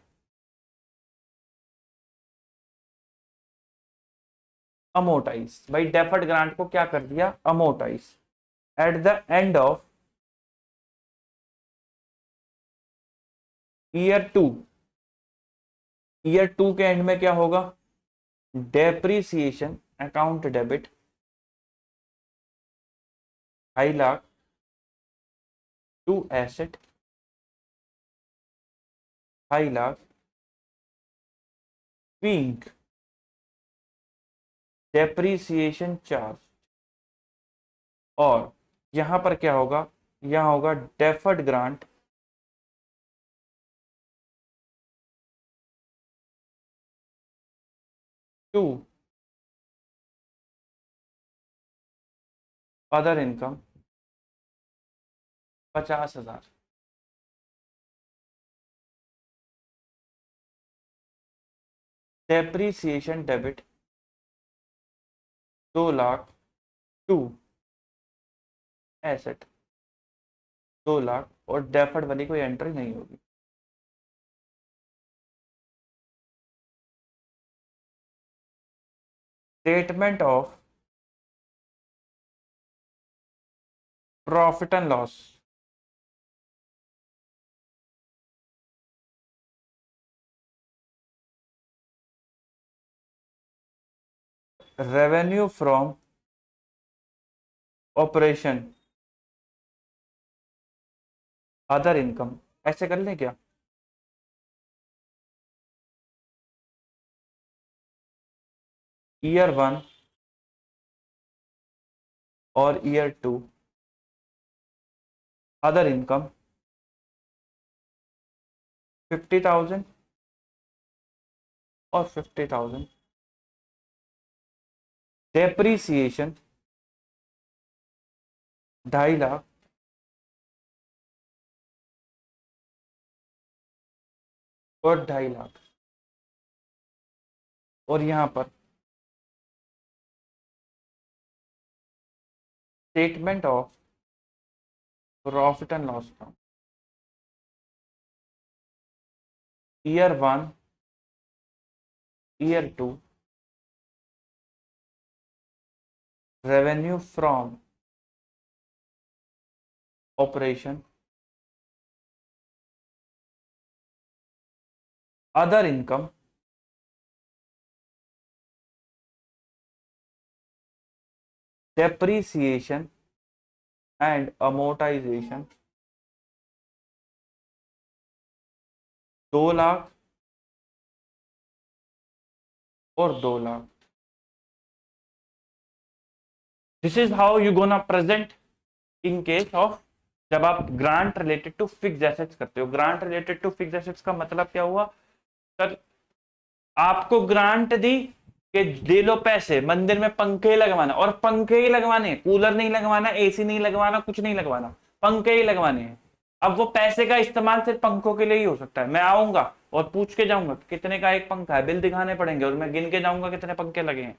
amortise. भाई डेफर्ड ग्रांट को क्या कर दिया? Amortise at the end of year 2। Year 2 के एंड में क्या होगा? Depreciation account debit 2.5 lakh to asset 2.5 lakh being depreciation charge. और यहां पर क्या होगा? यहां होगा deferred grant to other income 50,000। Depreciation debit 2 lakh to asset 2 lakh और डेफर्ड वाली कोई एंट्री नहीं होगी। Statement of profit and loss. Revenue from operation other income, ऐसे कर लें क्या? ईयर 1 और ईयर 2 अदर इनकम 50,000 और 50,000। डेप्रीसिएशन 2.5 लाख और 2.5 लाख और यहां पर statement of profit and loss account, year 1, year 2, revenue from operation, other income, depreciation and amortization 2 lakh और 2 lakh. This is how you gonna present in case of जब आप grant related to fix assets करते हो। Grant related to fix assets का मतलब क्या हुआ sir, आपको ग्रांट दी कि दे लो पैसे, मंदिर में पंखे लगवाना, और पंखे ही लगवाने, कूलर नहीं लगवाना, एसी नहीं लगवाना, कुछ नहीं लगवाना, पंखे ही लगवाने हैं। अब वो पैसे का इस्तेमाल सिर्फ पंखों के लिए ही हो सकता है। मैं आऊंगा और पूछ के जाऊंगा कितने का एक पंखा है, बिल दिखाने पड़ेंगे और मैं गिन के जाऊंगा कितने पंखे लगे हैं,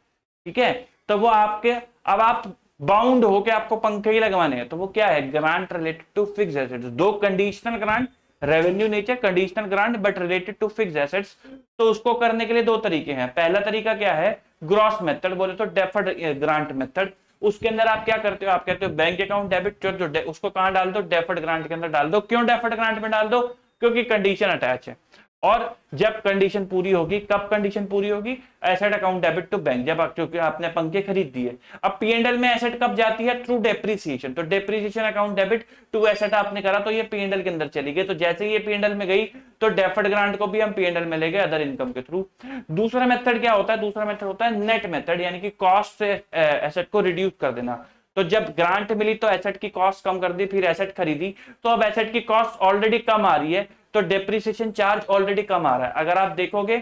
ठीक है। तो वो आपके, अब आप बाउंड हो के आपको पंखे ही लगवाने हैं, तो वो क्या है, grant related to fix assets. दो conditional grant, revenue nature conditional grant but related to fix assets. तो उसको करने के लिए दो तरीके हैं। पहला तरीका क्या है, ग्रॉस मेथड, बोले तो डेफर्ड ग्रांट मेथड। उसके अंदर आप क्या करते हो, आप कहते हो बैंक अकाउंट डेबिट, जो उसको कहां डाल दो, डेफर्ड ग्रांट के अंदर डाल दो। क्यों डेफर्ड ग्रांट में डाल दो, क्योंकि कंडीशन अटैच है। और जब कंडीशन पूरी होगी, कब कंडीशन पूरी होगी, asset account debit to bank, जब क्योंकि आपने पंखे खरीद दिए। अब पीएनएल में एसेट कब जाती है, थ्रू डेप्रीसिएशन। तो depreciation account debit to asset आपने करा तो ये पीएनएल के अंदर चली गई। तो जैसे ही ये पीएनएल में गई तो डेफर्ड ग्रांट को भी हम पीएनएल में ले गए अदर इनकम के थ्रू। दूसरा मेथड क्या होता है, दूसरा मेथड होता है नेट मेथड, यानी कि कॉस्ट से एसेट को रिड्यूस कर देना। तो जब ग्रांट मिली तो एसेट की कॉस्ट कम कर दी, फिर एसेट खरीदी, तो अब एसेट की कॉस्ट ऑलरेडी कम आ रही है, तो डेप्रिसिएशन चार्ज ऑलरेडी कम आ रहा है। अगर आप देखोगे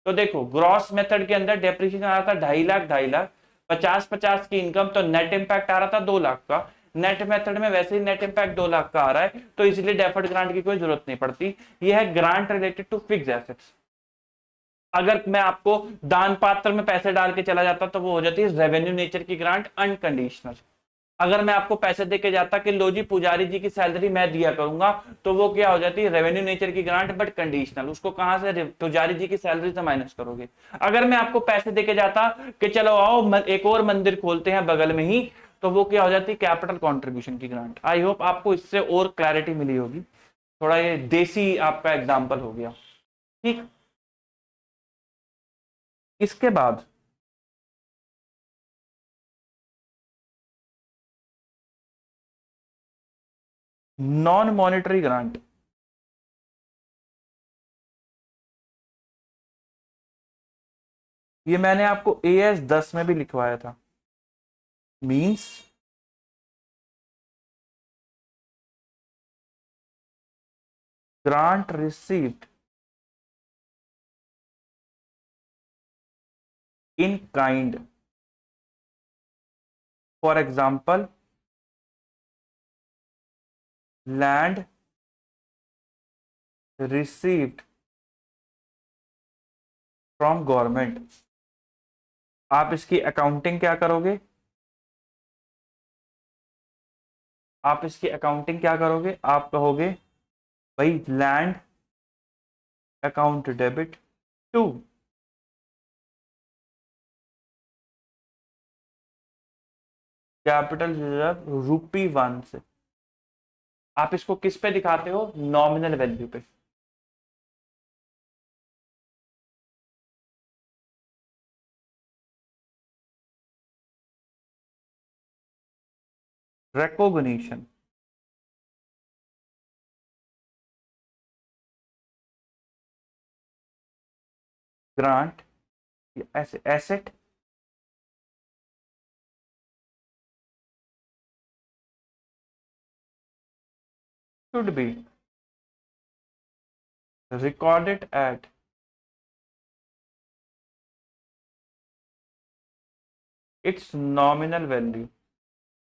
तो देखो, ग्रॉस मेथड के अंदर डेप्रिसिएशन आ रहा था 2.5 लाख, 50-50 की इनकम, तो नेट इंपैक्ट आ रहा था 2 लाख का। नेट मेथड में वैसे ही नेट इंपैक्ट 2 लाख का आ रहा है, तो इसलिए डेफर्ड ग्रांट की कोई जरूरत नहीं पड़ती। यह है grant related to fix assets. अगर मैं आपको दान पात्र में पैसे डाल के चला जाता तो वो हो जाती है रेवेन्यू नेचर की ग्रांट, अनकंडीशनल। अगर मैं आपको पैसे देके जाता कि लो जी पुजारी जी की सैलरी मैं दिया करूंगा, तो वो क्या हो जाती है, रेवेन्यू नेचर की ग्रांट बट कंडीशनल। उसको कहां से, पुजारी जी की सैलरी से माइनस करोगे। अगर मैं आपको पैसे देके जाता कि चलो आओ एक और मंदिर खोलते हैं बगल में ही, तो वो क्या हो जाती है, कैपिटल कॉन्ट्रीब्यूशन की ग्रांट। आई होप आपको इससे और क्लैरिटी मिली होगी। थोड़ा ये देसी आपका एग्जाम्पल हो गया, ठीक। इसके बाद नॉन मॉनिटरी ग्रांट। ये मैंने आपको एएस 10 में भी लिखवाया था। Means grant received in kind, for example land received from government। आप इसकी अकाउंटिंग क्या करोगे, आप इसकी अकाउंटिंग क्या करोगे, आप कहोगे भाई land account debit to capital reserve ₹1 से। आप इसको किस पे दिखाते हो, नॉमिनल वैल्यू पे। recognition, ग्रांट, ऐसे asset should be recorded at its nominal value।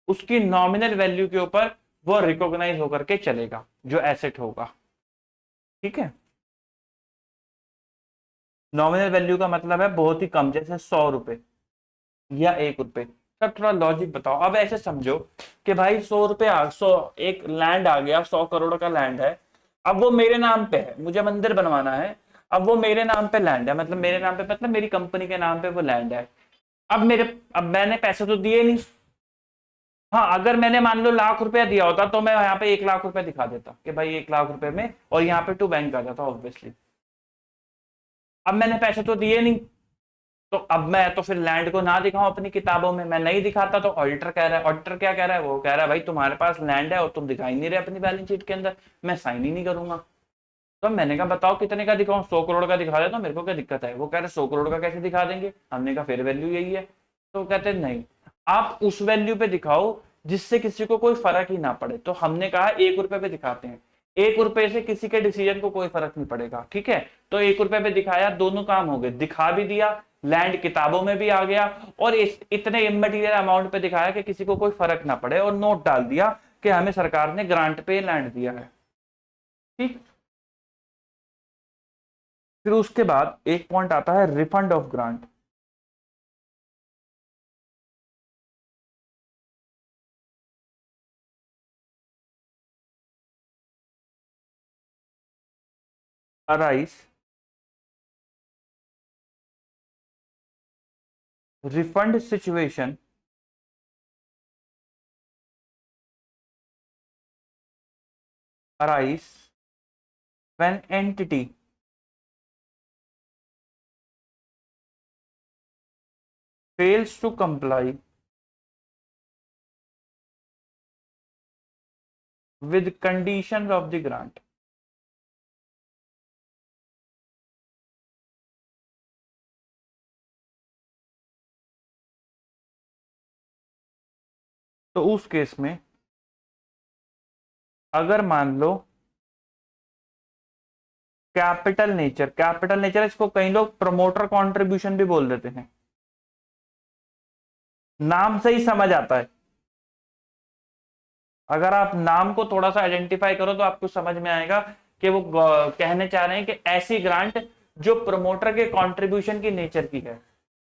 उसकी नॉमिनल वैल्यू के ऊपर वो रिकॉग्नाइज होकर के चलेगा जो एसेट होगा, ठीक है। नॉमिनल वैल्यू का मतलब है बहुत ही कम, जैसे ₹100 या ₹1। सर थोड़ा लॉजिक बताओ। अब ऐसे समझो कि भाई 100 रुपये 100 एक लैंड आ गया, 100 करोड़ का लैंड है। अब वो मेरे नाम पे है, मुझे मंदिर बनवाना है। अब वो मेरे नाम पे लैंड है, मतलब मेरे नाम पे मतलब मेरी कंपनी के नाम पे वो लैंड है। अब मैंने पैसे तो दिए नहीं। हाँ, अगर मैंने मान लो लाख 1 रुपया दिया होता तो मैं यहाँ पे 1 लाख रुपया दिखा देता कि भाई 1 लाख रुपए में, और यहाँ पे टू बैंक आ जाता ऑब्वियसली। अब मैंने पैसे तो दिए नहीं, तो अब मैं तो फिर लैंड को ना दिखाऊं अपनी किताबों में, मैं नहीं दिखाता तो ऑडिटर कह रहा है, ऑडिटर क्या कह रहा है, वो कह रहा है भाई तुम्हारे पास लैंड है और तुम दिखाई नहीं रहे अपनी बैलेंस शीट के अंदर, मैं साइन ही नहीं करूंगा। तो मैंने कहा बताओ कितने का दिखाऊं, 100 करोड़ का दिखा देता हूं, मेरे को क्या दिक्कत है। वो कह रहे 100 करोड़ का कैसे दिखा देंगे, हमने कहा फेयर वैल्यू यही है। तो कहते नहीं, आप उस वैल्यू पे दिखाओ जिससे किसी को कोई फर्क ही ना पड़े। तो हमने कहा 1 रुपए पे दिखाते हैं, 1 रुपए से किसी के डिसीजन को कोई फर्क नहीं पड़ेगा, ठीक है। तो 1 रुपए पे दिखाया, दोनों काम हो गए, दिखा भी दिया, लैंड किताबों में भी आ गया, और इतने इमटेरियल अमाउंट पे दिखाया कि किसी को कोई फर्क ना पड़े, और नोट डाल दिया कि हमें सरकार ने ग्रांट पे लैंड दिया है, ठीक। फिर उसके बाद एक पॉइंट आता है refund of grant. Arise refund situation arise when entity fails to comply with conditions of the grant। तो उस केस में अगर मान लो कैपिटल नेचर इसको कई लोग प्रमोटर कंट्रीब्यूशन भी बोल देते हैं, नाम से ही समझ आता है। अगर आप नाम को थोड़ा सा आइडेंटिफाई करो तो आपको समझ में आएगा कि वो कहने चाह रहे हैं कि ऐसी ग्रांट जो प्रमोटर के कंट्रीब्यूशन की नेचर की है।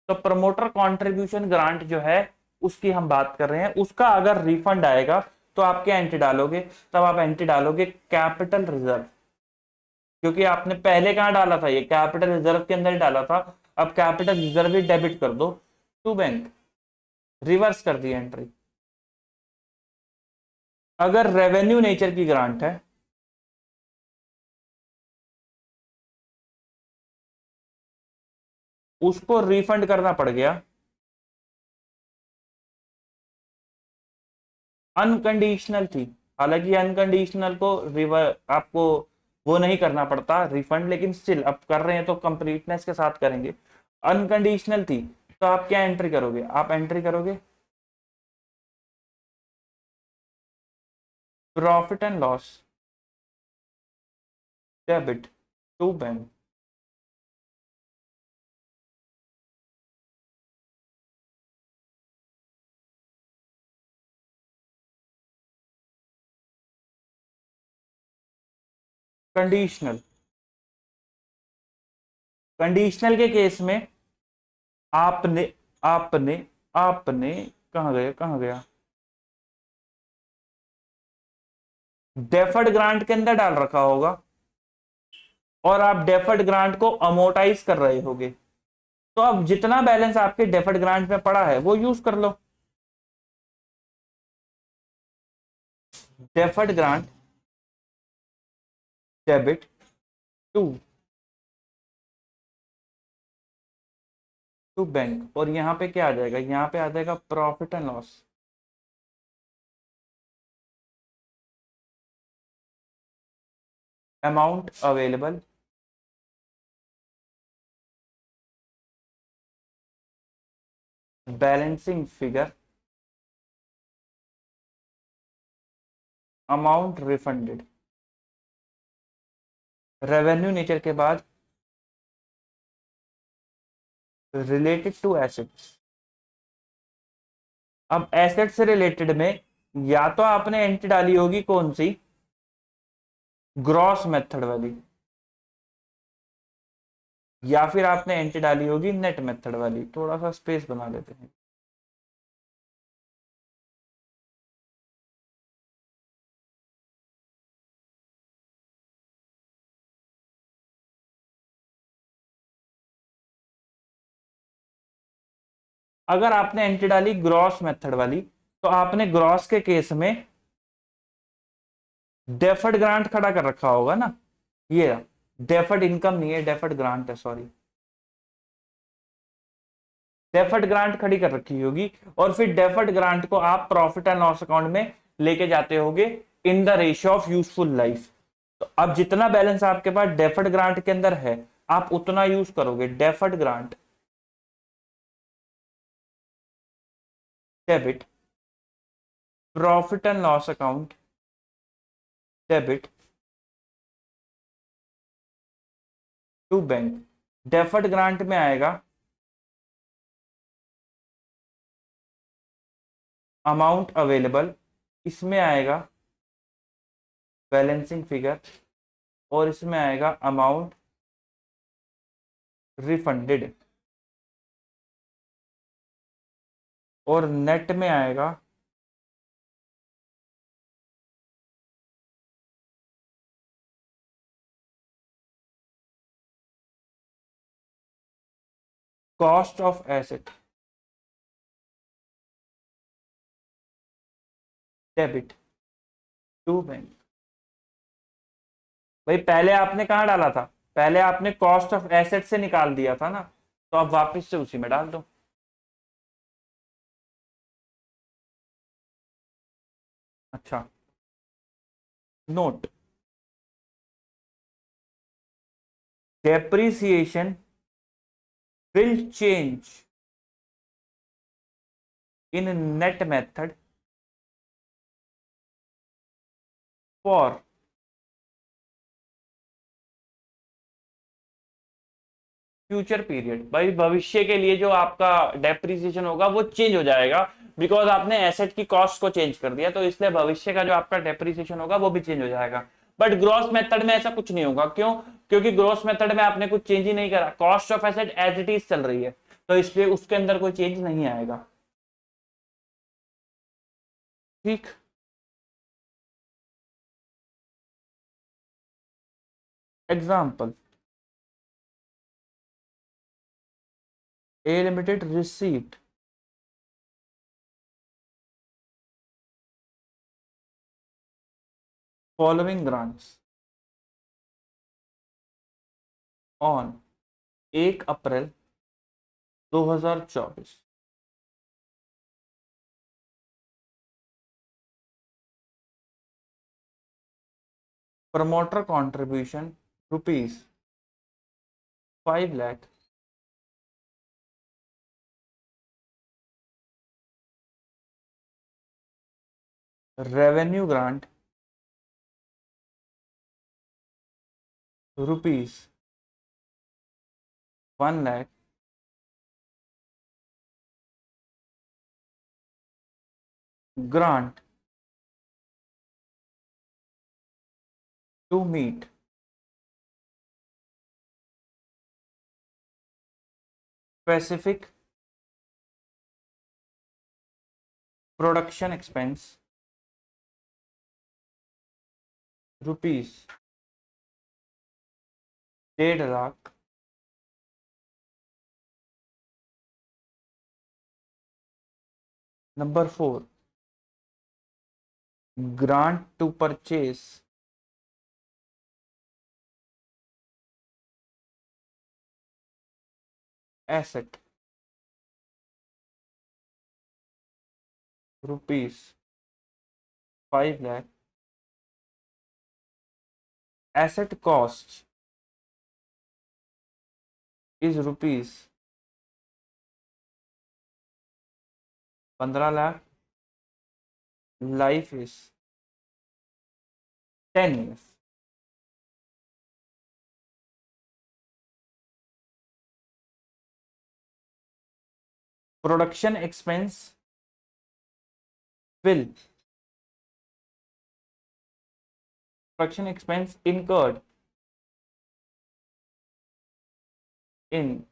तो प्रमोटर कंट्रीब्यूशन ग्रांट जो है उसकी हम बात कर रहे हैं, उसका अगर रिफंड आएगा तो आप क्या एंट्री डालोगे, तब आप एंट्री डालोगे कैपिटल रिजर्व, क्योंकि आपने पहले कहां डाला था, ये कैपिटल रिजर्व के अंदर ही डाला था। अब कैपिटल रिजर्व ही डेबिट कर दो टू बैंक, रिवर्स कर दी एंट्री। अगर रेवेन्यू नेचर की ग्रांट है, उसको रिफंड करना पड़ गया, अनकंडीशनल थी। हालांकि अनकंडीशनल को रिवर आपको वो नहीं करना पड़ता रिफंड, लेकिन स्टिल अब कर रहे हैं तो कंप्लीटनेस के साथ करेंगे। अनकंडीशनल थी, तो आप क्या एंट्री करोगे, आप एंट्री करोगे profit and loss debit to bank. Conditional, conditional के केस में आपने आपने आपने कहां गया डेफर्ड ग्रांट के अंदर डाल रखा होगा, और आप डेफर्ड ग्रांट को अमोटाइज कर रहे होगे। तो अब जितना बैलेंस आपके डेफर्ड ग्रांट में पड़ा है वो यूज कर लो। Deferred grant debit to to bank, और यहां पे क्या आ जाएगा, यहां पे आ जाएगा profit and loss. Amount available balancing figure amount refunded. Revenue nature के बाद रिलेटेड टू एसेट्स। अब एसेट से रिलेटेड में या तो आपने एंट्री डाली होगी कौन सी, ग्रॉस मेथड वाली, या फिर आपने एंट्री डाली होगी नेट मेथड वाली। थोड़ा सा स्पेस बना लेते हैं। अगर आपने एंट्री डाली ग्रॉस मेथड वाली, तो आपने ग्रॉस के केस में डेफर्ड ग्रांट खड़ा कर रखा होगा ना, ये डेफर्ड इनकम नहीं है, डेफर्ड ग्रांट है, सॉरी, डेफर्ड ग्रांट खड़ी कर रखी होगी, और फिर डेफर्ड ग्रांट को आप प्रॉफिट एंड लॉस अकाउंट में लेके जाते होगे in the ratio of useful life. तो अब जितना बैलेंस आपके पास डेफर्ड ग्रांट के अंदर है, आप उतना यूज करोगे। Deferred grant, debit, profit and loss account, debit to bank. Deferred grant में आएगा अमाउंट अवेलेबल, इसमें आएगा बैलेंसिंग फिगर, और इसमें आएगा अमाउंट रिफंडेड, और नेट में आएगा cost of asset, debit to bank. भाई पहले आपने कहां डाला था, पहले आपने कॉस्ट ऑफ एसेट से निकाल दिया था ना, तो अब वापस से उसी में डाल दो। अच्छा, note, depreciation will change in net method for future period. भाई भविष्य के लिए जो आपका डेप्रिसिएशन होगा वो चेंज हो जाएगा, बिकॉज आपने एसेट की कॉस्ट को चेंज कर दिया, तो इसलिए भविष्य का जो आपका डेप्रिसिएशन होगा वो भी चेंज हो जाएगा। बट ग्रॉस मेथड में ऐसा कुछ नहीं होगा, क्यों? क्योंकि ग्रॉस मेथड में आपने कुछ चेंज ही नहीं करा, cost of asset as it is चल रही है, तो इसलिए उसके अंदर कोई चेंज नहीं आएगा। ठीक, example, A limited received following grants on 1 April 2024। Promoter contribution ₹5 lakh, revenue grant ₹1 lakh, grant to meet specific production expense ₹1.5 lakh. Number 4, grant to purchase asset ₹5 lakh. asset cost is ₹15 lakh. life is 10 years। production expense will production expense incurred in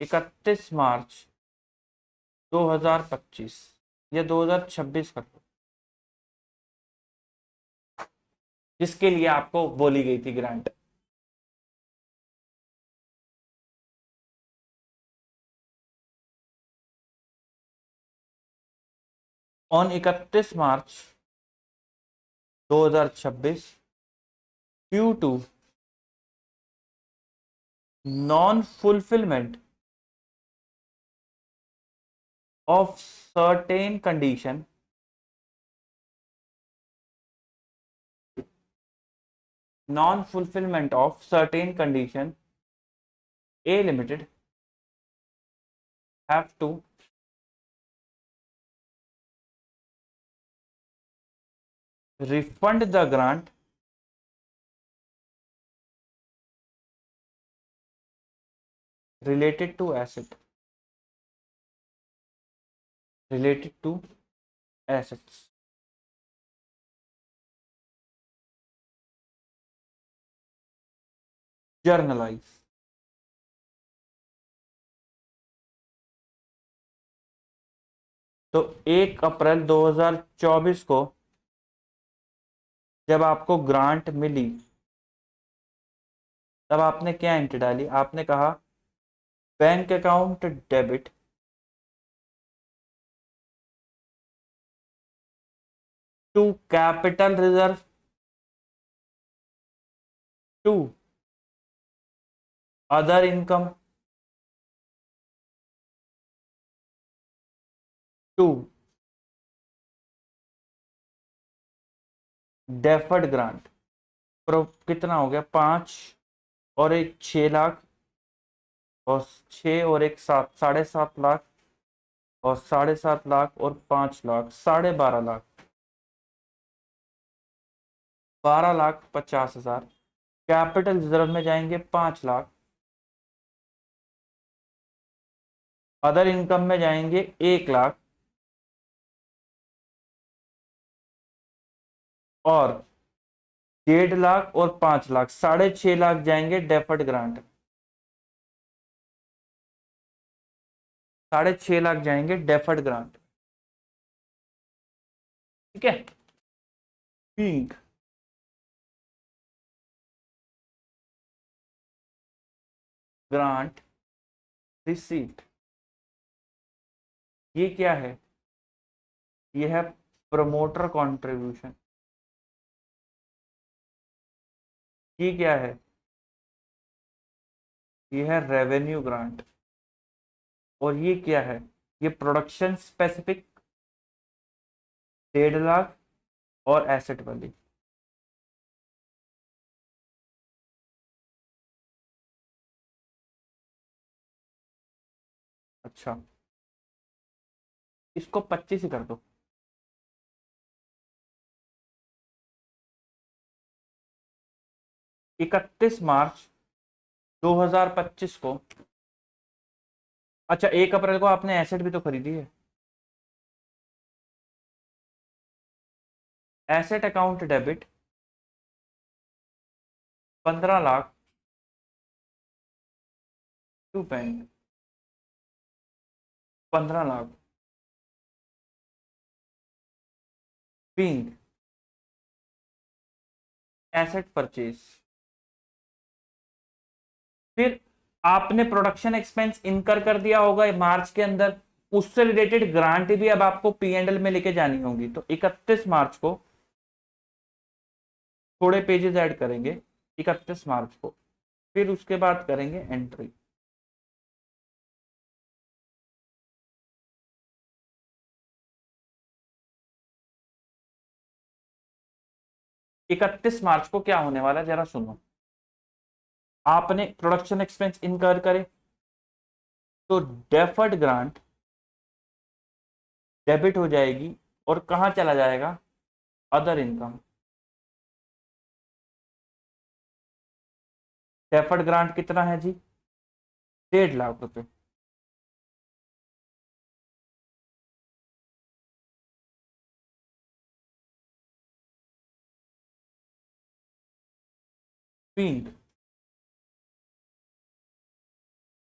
31 मार्च 2025 या 2026 कर दो, जिसके लिए आपको बोली गई थी grant. On 31 March 2026 due to non fulfilment of certain condition non-fulfillment of certain condition A Limited have to refund the grant related to assets generalized. तो 1 अप्रैल 2024 को जब आपको ग्रांट मिली तब आपने क्या एंट्री डाली? आपने कहा bank account debit to capital reserve to other income to deferred grant. कितना हो गया? 5 और एक 6 लाख और 6 और एक 7, 7.5 लाख और 7.5 लाख और 5 लाख, 12.5 लाख, 12,50,000। कैपिटल रिजर्व में जाएंगे 5 लाख, अदर इनकम में जाएंगे 1 लाख और 1.5 लाख और 5 लाख, 6.5 लाख जाएंगे डेफर्ड ग्रांट। 6.5 लाख जाएंगे डेफर्ड ग्रांट। ठीक है। बीइंग ग्रांट रिसीट, ये क्या है? ये है प्रमोटर कंट्रीब्यूशन। ये क्या है? ये है रेवेन्यू ग्रांट। और ये क्या है? ये प्रोडक्शन स्पेसिफिक 1.5 लाख और एसेट वाली। अच्छा, इसको 25 ही कर दो। 31 मार्च 2025 को, अच्छा 1 अप्रैल को आपने एसेट भी तो खरीदी है। Asset account debit 15 lakh to bank, 15 lakh being asset purchase. फिर आपने प्रोडक्शन एक्सपेंस इनकर कर दिया होगा मार्च के अंदर, उससे रिलेटेड ग्रांट भी अब आपको पी&एल में लेके जानी होगी। तो 31 मार्च को थोड़े पेजेस ऐड करेंगे, 31 मार्च को, फिर उसके बाद करेंगे एंट्री। इकतीस मार्च को क्या होने वाला है जरा सुनो। आपने प्रोडक्शन एक्सपेंस इनकर करे तो डेफर्ड ग्रांट डेबिट हो जाएगी और कहां चला जाएगा? Other income. डेफर्ड ग्रांट कितना है जी? 1.5 लाख रुपए। Being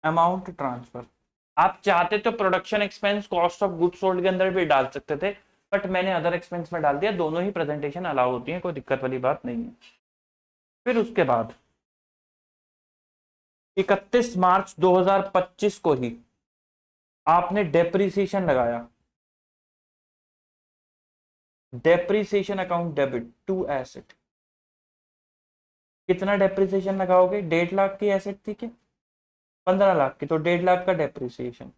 amount transfer. आप चाहते तो production expense cost of goods sold के अंदर भी डाल सकते थे, बट मैंने अदर एक्सपेंस में डाल दिया। दोनों ही प्रेजेंटेशन अलाउ होती है, कोई दिक्कत वाली बात नहीं है। फिर उसके बाद 31 मार्च 2025 को ही आपने डेप्रिसिएशन लगाया depreciation account debit to asset, कितना डेप्रिसिएशन लगाओगे? 1.5 लाख की एसेट थी क्या? 15 लाख की, तो 1.5 लाख का डेप्रिसिएशन।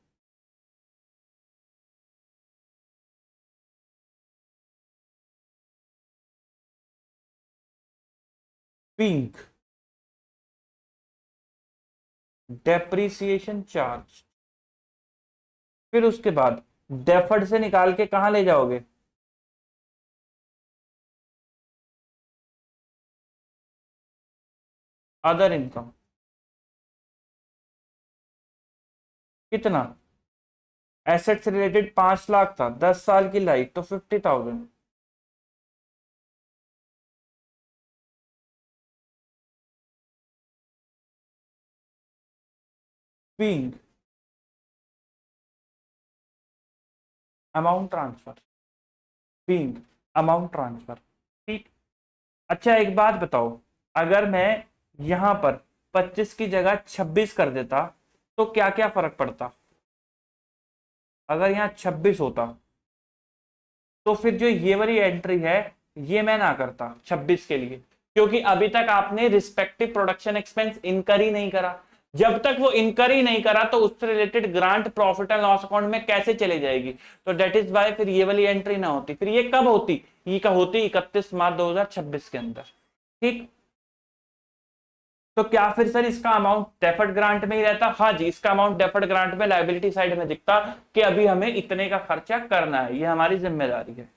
Pink, depreciation charge. फिर उसके बाद डेफर्ड से निकाल के कहां ले जाओगे? Other income. कितना? एसेट से रिलेटेड 5 लाख था, 10 साल की लाइफ, तो 50,000। Pink, amount transfer. Pink, amount transfer. ठीक। अच्छा एक बात बताओ, अगर मैं यहां पर 25 की जगह 26 कर देता तो क्या क्या फर्क पड़ता? अगर यहाँ 26 होता तो फिर जो ये वाली एंट्री है ये मैं ना करता 26 के लिए, क्योंकि अभी तक आपने रिस्पेक्टिव प्रोडक्शन एक्सपेंस इनकर ही नहीं करा। जब तक वो इनकर ही नहीं करा तो उससे related grant profit and loss account में कैसे चली जाएगी? तो डेट इज वाई फिर ये वाली एंट्री ना होती। फिर ये कब होती? ये का होती 31 मार्च 2026 के अंदर। ठीक। तो क्या फिर सर इसका अमाउंट डेफर्ड ग्रांट में ही रहता? हाँ जी, इसका अमाउंट डेफर्ड ग्रांट में लायबिलिटी साइड में दिखता कि अभी हमें इतने का खर्चा करना है, ये हमारी जिम्मेदारी है।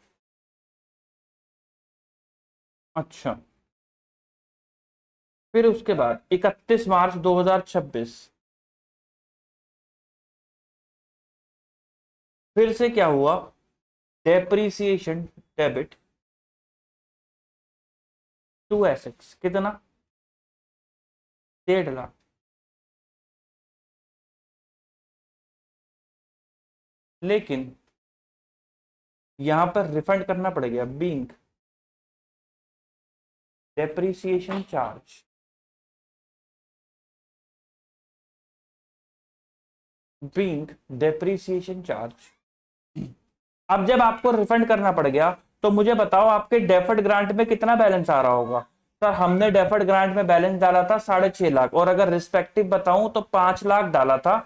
अच्छा, फिर उसके बाद 31 मार्च 2026 फिर से क्या हुआ? डेप्रीसिएशन डेबिट टू एसेट्स, कितना? 1.5 लाख। लेकिन यहां पर रिफंड करना पड़ेगा, being depreciation charge. Being depreciation charge. अब जब आपको रिफंड करना पड़ गया तो मुझे बताओ आपके डेफर्ड ग्रांट में कितना बैलेंस आ रहा होगा? सर हमने डेफर्ड ग्रांट में बैलेंस डाला था 6.5 लाख, और अगर रिस्पेक्टिव बताऊं तो 5 लाख डाला था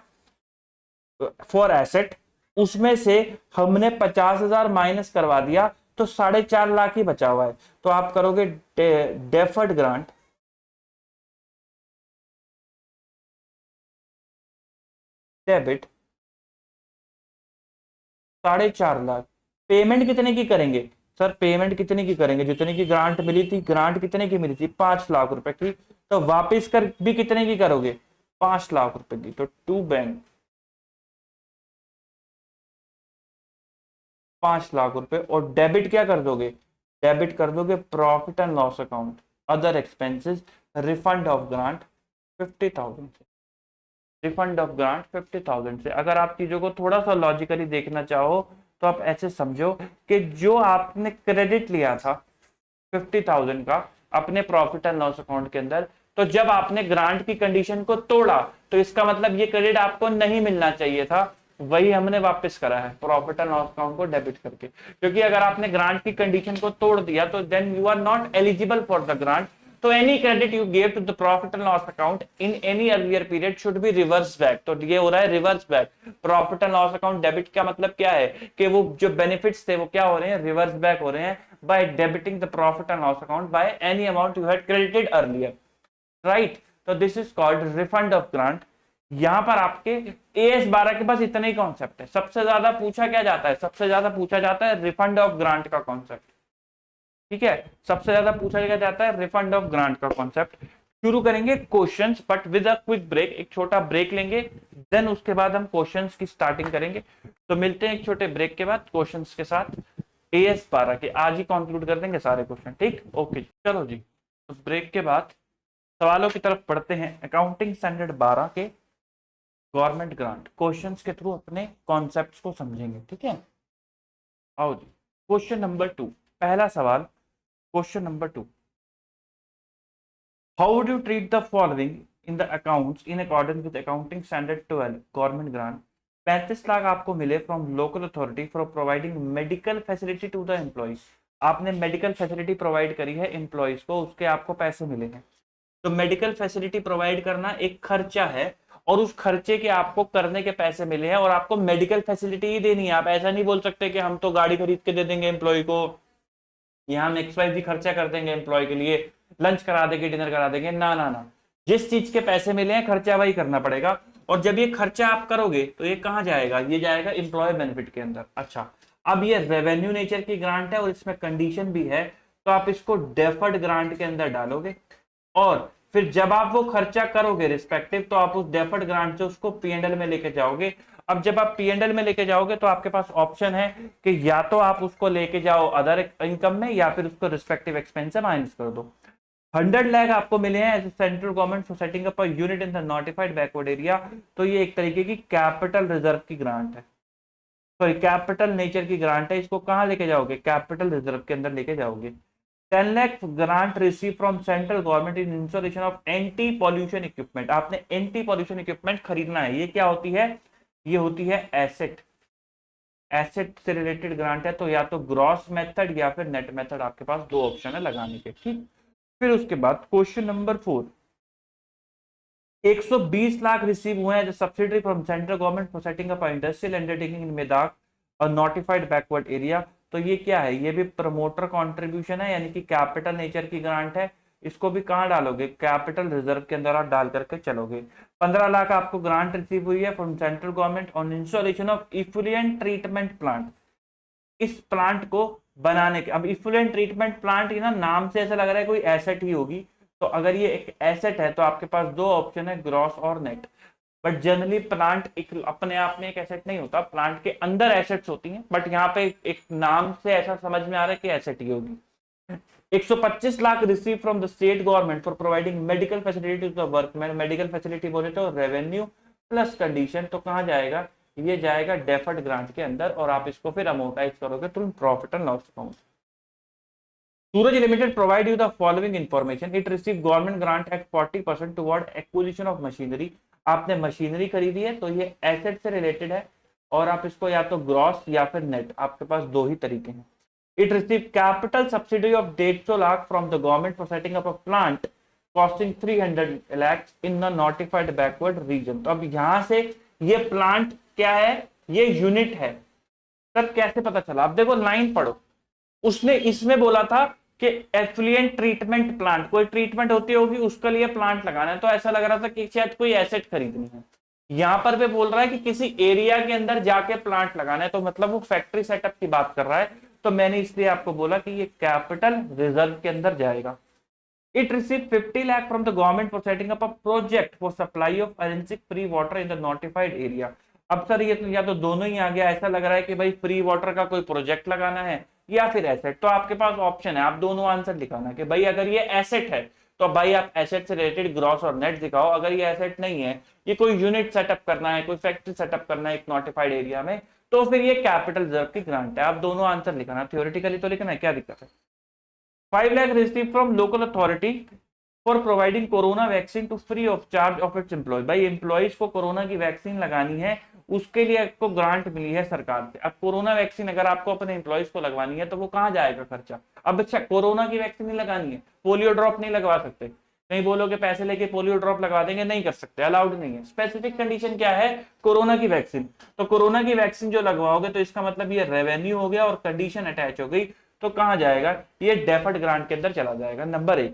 फॉर एसेट। उसमें से हमने 50,000 माइनस करवा दिया तो 4.5 लाख ही बचा हुआ है। तो आप करोगे deferred grant debit 4.5 lakh. Payment कितने की करेंगे? सर पेमेंट कितने की करेंगे? जितने की ग्रांट मिली थी। ग्रांट कितने की मिली थी? 5 लाख रुपए की। तो वापिस कर भी कितने की करोगे? 5 लाख रुपए की। तो टू बैंक 5 लाख रुपए, और डेबिट क्या कर दोगे? डेबिट कर दोगे profit and loss account, other expenses, refund of grant 50,000 से। रिफंड ऑफ ग्रांट 50,000 से। अगर आप चीजों को थोड़ा सा लॉजिकली देखना चाहो तो आप ऐसे समझो कि जो आपने क्रेडिट लिया था 50,000 का अपने प्रॉफिट एंड लॉस अकाउंट के अंदर, तो जब आपने ग्रांट की कंडीशन को तोड़ा तो इसका मतलब ये क्रेडिट आपको नहीं मिलना चाहिए था, वही हमने वापस करा है प्रॉफिट एंड लॉस अकाउंट को डेबिट करके। क्योंकि अगर आपने ग्रांट की कंडीशन को तोड़ दिया तो then you are not eligible for the grant. तो any credit you gave to the profit and loss account in any earlier period should be reverse back। तो ये हो रहा है reverse back. Profit and loss account debit का मतलब क्या है कि वो जो बेनिफिट्स थे वो क्या हो रहे हैं? रिवर्स बैक हो रहे हैं by debiting the profit and loss account by any amount you had credited earlier, right? तो this is called refund of grant. यहां पर आपके AS 12 के पास इतना ही कॉन्सेप्ट है। सबसे ज्यादा पूछा क्या जाता है? सबसे ज्यादा पूछा जाता है रिफंड ऑफ ग्रांट का कॉन्सेप्ट। ठीक है, सबसे ज्यादा पूछा जाता है रिफंड ऑफ ग्रांट का कॉन्सेप्ट। शुरू करेंगे questions but with a quick break. एक छोटा ब्रेक लेंगे, देन उसके बाद हम क्वेश्चंस की स्टार्टिंग करेंगे। तो मिलते हैं एक छोटे ब्रेक के बाद क्वेश्चंस के साथ। AS 12 के आज ही कंक्लूड कर देंगे सारे क्वेश्चन। ठीक, ओके चलो जी। तो ब्रेक के बाद सवालों की तरफ बढ़ते हैं। अकाउंटिंग स्टैंडर्ड 12 के गवर्नमेंट ग्रांट क्वेश्चंस के थ्रू अपने कॉन्सेप्ट्स को समझेंगे। ठीक है, आओ जी। क्वेश्चन नंबर 2, पहला सवाल। Question number 2, how would you treat the following in the accounts in accordance with accounting standard 12 government grant? 35 lakh आपको मिले from local authority for providing medical facility to the employ. आपने मेडिकल फैसिलिटी प्रोवाइड करी है employees को, उसके आपको पैसे मिले हैं। तो मेडिकल फैसिलिटी प्रोवाइड करना एक खर्चा है और उस खर्चे के आपको करने के पैसे मिले हैं और आपको मेडिकल फैसिलिटी ही देनी है। आप ऐसा नहीं बोल सकते कि हम तो गाड़ी खरीद के दे देंगे एम्प्लॉय को, या हम XYZ खर्चा कर देंगे एम्प्लॉय के लिए, लंच करा देंगे, डिनर करा देंगे। ना ना ना, जिस चीज के पैसे मिले हैं खर्चा वही करना पड़ेगा। और जब ये खर्चा आप करोगे तो ये कहाँ जाएगा, ये जाएगा एम्प्लॉय बेनिफिट के अंदर। अच्छा, अब ये रेवेन्यू नेचर की ग्रांट है और इसमें कंडीशन भी है, तो आप इसको डेफर्ड ग्रांट के अंदर डालोगे और फिर जब आप वो खर्चा करोगे रिस्पेक्टिव, तो आप उस डेफर्ड ग्रांट से उसको P&L में लेके जाओगे। अब जब आप P&L में लेके जाओगे तो आपके पास ऑप्शन है कि या तो आप उसको लेके जाओ अदर इनकम में या फिर उसको रिस्पेक्टिव एक्सपेंस से माइनस कर दो। 100 लाख आपको मिले हैं as central government for setting up a unit in the notified backward area, तो ये एक तरीके की कैपिटल रिजर्व की ग्रांट है, सॉरी कैपिटल नेचर की ग्रांट है। इसको कहां लेके जाओगे, कैपिटल रिजर्व के अंदर लेके जाओगे। 10 lakh grant receive from central government in installation of anti pollution equipment. आपने एंटी पॉल्यूशन इक्विपमेंट खरीदना है। ये क्या होती है, ये होती है एसेट, एसेट से रिलेटेड ग्रांट है। तो या तो ग्रॉस मेथड या फिर नेट मेथड, आपके पास दो ऑप्शन है लगाने के। ठीक, फिर उसके बाद क्वेश्चन नंबर 4, 120 लाख रिसीव हुए हैं subsidy from central government for setting up industrial undertaking in Medak और नोटिफाइड बैकवर्ड एरिया। तो ये क्या है, ये भी प्रमोटर कंट्रीब्यूशन है, यानी कि कैपिटल नेचर की ग्रांट है। इसको भी कहां डालोगे, कैपिटल रिजर्व के अंदर आप डाल करके चलोगे। 15 लाख आपको ग्रांट रिसीव हुई है from central government on installation of effluent treatment plant. इस प्लांट को बनाने के, अब इफ्लुएंट ट्रीटमेंट प्लांट ना नाम से ऐसा लग रहा है कोई एसेट ही होगी, तो अगर ये एक एसेट है तो आपके पास दो ऑप्शन है, ग्रॉस और नेट। बट जनरली प्लांट एक अपने आप में एक एसेट नहीं होता, प्लांट के अंदर एसेट्स होती हैं, बट यहाँ पे एक नाम से ऐसा समझ में आ रहा है कि एसेट ही होगी। 125 lakh receive from the state government for providing medical facility to the workman. Medical facility बोले तो रेवेन्यू प्लस कंडीशन, तो कहां जाएगा, ये जाएगा डेफर्ड ग्रांट के अंदर और आप इसको फिर अमोर्टाइज करोगे through profit and loss account. Suraj limited provide you the following information, it receive government grant at 40% toward acquisition of machinery. आपने मशीनरी खरीदी है तो ये एसेट से रिलेटेड है और आप इसको या तो ग्रॉस या फिर नेट, आपके पास दो ही तरीके हैं। It receive capital subsidy of 150 lakh from the government for setting up a plant costing 300 lakhs in the notified backward region. तो अब यहां से ये प्लांट क्या है, ये यूनिट है। सर कैसे पता चला, अब देखो लाइन पढ़ो, उसने इसमें बोला था कि एफ्लुएंट ट्रीटमेंट प्लांट, कोई ट्रीटमेंट होती होगी उसके लिए प्लांट लगाना है, तो ऐसा लग रहा था कि शायद कोई एसेट खरीदनी है। यहां पर भी बोल रहा है कि किसी एरिया के अंदर जाके प्लांट लगाना है, तो मतलब वो फैक्ट्री सेटअप की बात कर रहा है। तो मैंने इसलिए आपको बोला कि ये कैपिटल रिजर्व के अंदर जाएगा। It received 50 lakh from the government for setting up a project for supply of forensic free water in the notified area। अब सर ये तो या तो दोनों ही आ गया, ऐसा लग रहा है कि भाई फ्री वाटर का कोई प्रोजेक्ट लगाना है या फिर एसेट। तो आपके पास ऑप्शन है, आप दोनों आंसर दिखाना कि भाई अगर ये एसेट है तो भाई आप एसेट से रिलेटेड ग्रॉस और नेट दिखाओ, अगर ये एसेट नहीं है, ये कोई यूनिट सेटअप करना है, कोई फैक्ट्री सेटअप करना है एक नोटिफाइड एरिया में, तो फिर ये कैपिटल रिजर्व की ग्रांट है। आप दोनों आंसर लिखाना, थ्योरेटिकली तो लिखना है, क्या दिक्कत है। 5 lakh received from local authority for providing corona vaccine to free of charge of its employ. भाई एम्प्लॉयज को कोरोना की वैक्सीन लगानी है, उसके लिए आपको ग्रांट मिली है सरकार से। अब कोरोना वैक्सीन अगर आपको अपने एम्प्लॉयज को लगवानी है तो वो कहाँ जाएगा खर्चा। अब अच्छा कोरोना की वैक्सीन नहीं लगानी है, पोलियो ड्रॉप नहीं लगवा सकते, नहीं बोलोगे पैसे लेके पोलियो ड्रॉप लगवा देंगे, नहीं कर सकते, अलाउड नहीं है। स्पेसिफिक कंडीशन क्या है, कोरोना की वैक्सीन। तो कोरोना की वैक्सीन जो लगवाओगे तो इसका मतलब ये रेवेन्यू हो गया और कंडीशन अटैच हो गई, तो कहां जाएगा, ये डेफर्ड ग्रांट के अंदर चला जाएगा, नंबर 1।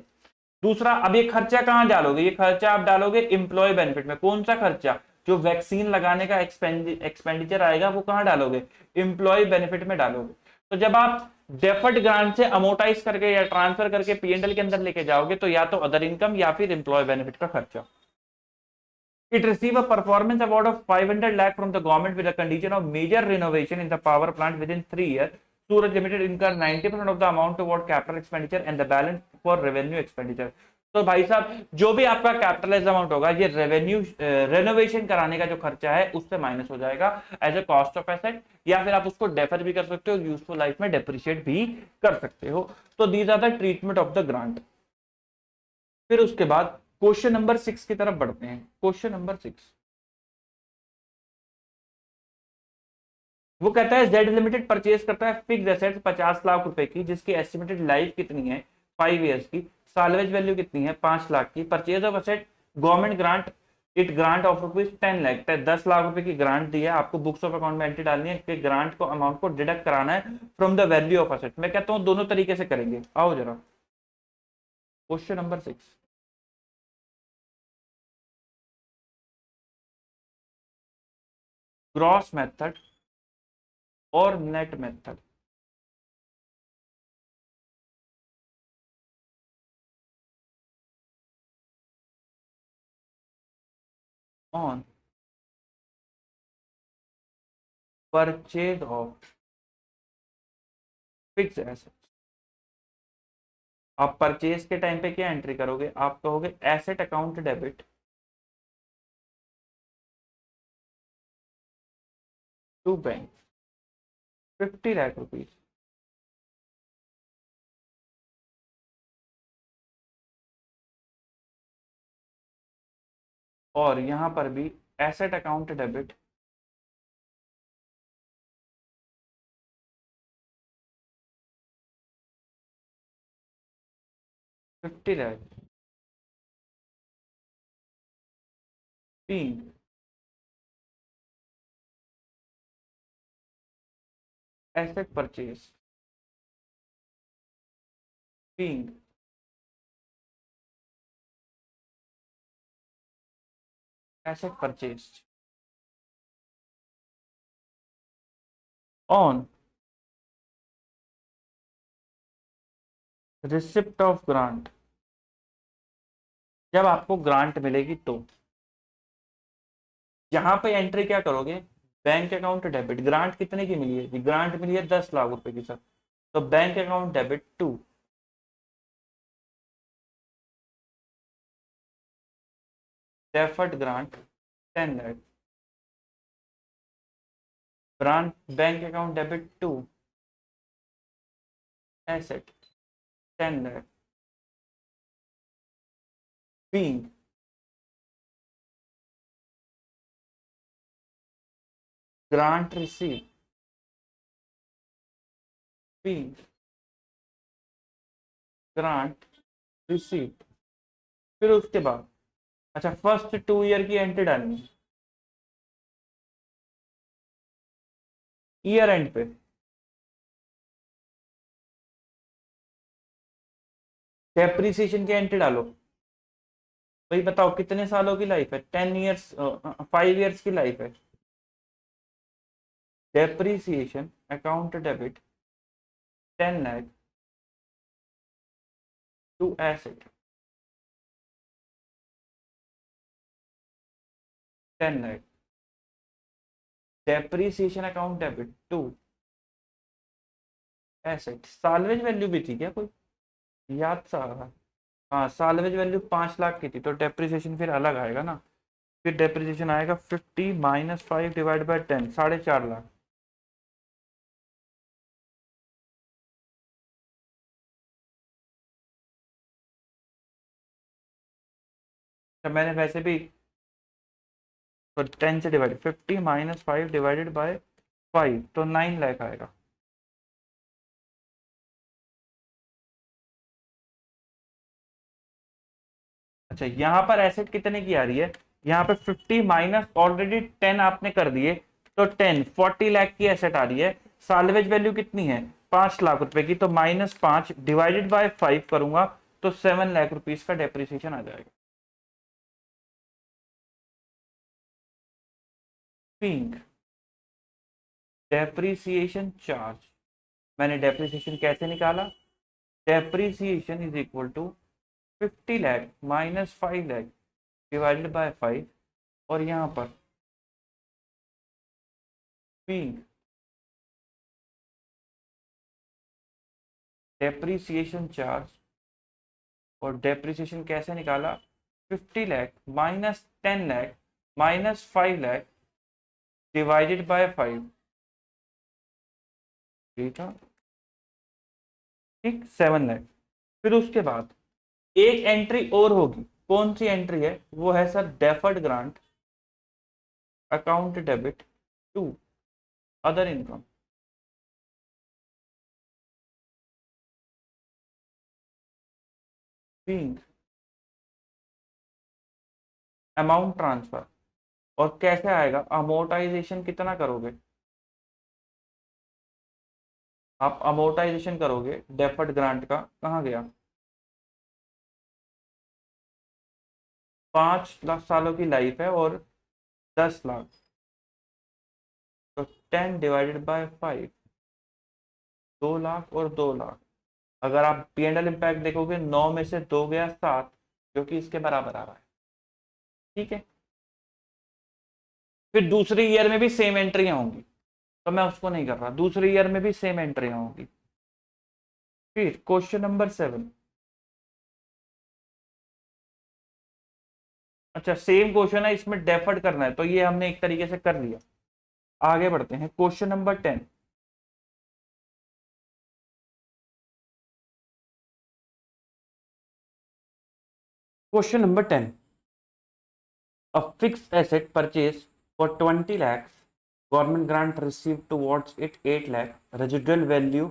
दूसरा, अब ये खर्चा कहां डालोगे, ये खर्चा आप डालोगे एम्प्लॉय बेनिफिट में। कौन सा खर्चा, जो वैक्सीन लगाने का एक्सपेंडिचर आएगा वो कहां डालोगे, एम्प्लॉय बेनिफिट में डालोगे। तो जब आप डेफर्ड ग्रांट से अमोर्टाइज करके या ट्रांसफर करके P&L के अंदर लेके जाओगे तो या तो अदर इनकम या फिर एम्प्लॉय बेनिफिट का खर्चा। It received a performance award of 500 lakh from the government with a condition of major renovation in the power plant within 3 years. Suraj Limited incurred 90% of the amount toward capital expenditure and the balance for revenue expenditure. तो भाई साहब जो भी आपका capitalise amount होगा ये revenue renovation कराने का जो खर्चा है उससे माइनस हो जाएगा as a cost of asset, या फिर आप उसको डेफर भी कर सकते हो, यूजफुल लाइफ में डेप्रिशिएट भी कर सकते हो। तो these are the treatment of the grant. फिर उसके बाद क्वेश्चन नंबर 6 की तरफ बढ़ते हैं। क्वेश्चन नंबर 6, वो कहता है जेड लिमिटेड परचेज करता है फिक्स एसेट्स 50 लाख रुपए की, जिसकी एस्टिमेटेड लाइफ कितनी है 5 ईयर्स की, सालवेज वैल्यू कितनी है 5 लाख की, purchase of asset government grant it grant of rupees 10 lakh, 10 lakh रुपए की ग्रांट दी है, आपको बुक्स ऑफ अकाउंट में एंट्री डालनी है कि ग्रांट को अमाउंट को डिडक्ट कराना है from the value of asset. मैं कहता हूं दोनों तरीके से करेंगे, आओ जरा क्वेश्चन नंबर 6। ग्रॉस मेथड और net method. On purchase of fix asset. आप परचेज के टाइम पे क्या एंट्री करोगे, आप कहोगे asset account debit to bank 50 lakh rupees, और यहां पर भी एसेट अकाउंट डेबिट 50 लाख, तीन एसेट परचेज, तीन asset purchase on receipt of grant. जब आपको ग्रांट मिलेगी तो यहां पे एंट्री क्या करोगे, बैंक अकाउंट डेबिट, ग्रांट कितने की मिली है, ग्रांट मिली है 10 लाख रुपए की सर, तो bank account debit to deferred grant 10 lakh, grant bank account debit to asset 10 lakh, being grant receive, being grant receive. फिर उसके बाद अच्छा फर्स्ट 2 ईयर की एंट्री डालनी है ईयर एंड पे, डेप्रिसिएशन की एंट्री डालो। भाई बताओ कितने सालों की लाइफ है, 10 ईयर्स, 5 ईयर्स की लाइफ है। Depreciation account debit 10 lakh to asset 10 lakh, depreciation account debit to asset. Salvage value भी थी क्या कोई, याद सा आ रहा। हाँ सालवेज वैल्यू 5 लाख की थी, तो डेप्रिसिएशन फिर अलग आएगा ना, फिर डेप्रिसिएशन आएगा 50 माइनस 5 डिवाइड बाई 10, 4.5 लाख। तो मैंने वैसे भी तो 10 से डिवाइड, 50 माइनस 5 डिवाइडेड बाय 5, तो 9 लाख आएगा। अच्छा यहाँ पर एसेट कितने की आ रही है, यहाँ पे 50 माइनस ऑलरेडी 10 आपने कर दिए, तो 40 लाख की एसेट आ रही है। सालवेज वैल्यू कितनी है 5 लाख रुपए की, तो -5 डिवाइडेड बाय 5 करूंगा तो 7 लाख रुपीज का डेप्रिसिएशन आ जाएगा। पिंक डेप्रिसिएशन चार्ज, मैंने डेप्रिसिएशन कैसे निकाला, depreciation is equal to 50 lakh minus 5 lakh divided by 5, और यहाँ पर पिंक डेप्रिसिएशन चार्ज, और डेप्रिसिएशन कैसे निकाला, 50 lakh minus 10 lakh minus 5 lakh divided by 5, ठीक है, ठीक 7 लाख। फिर उसके बाद एक एंट्री और होगी, कौन सी एंट्री है, वो है sir deferred grant account debit to other income, being amount transfer. और कैसे आएगा, अमोर्टाइजेशन कितना करोगे, आप अमोर्टाइजेशन करोगे डेफर्ड ग्रांट का, कहाँ गया, 5 लाख सालों की लाइफ है और 10 लाख, तो 10 डिवाइडेड बाय 5, 2 लाख और 2 लाख। अगर आप पी एंड एल इम्पैक्ट देखोगे 9 में से 2 गया 7, जो कि इसके बराबर आ रहा है। ठीक है, फिर दूसरी ईयर में भी सेम एंट्रियां होंगी, तो मैं उसको नहीं कर रहा, दूसरे ईयर में भी सेम एंट्रियां होंगी। फिर क्वेश्चन नंबर 7। अच्छा, सेम क्वेश्चन है, इसमें डेफर्ड करना है, तो ये हमने एक तरीके से कर लिया। आगे बढ़ते हैं, question number 10। Question number 10, a fixed asset purchase for 20 lakhs, government grant received towards it 8 lakh, residual value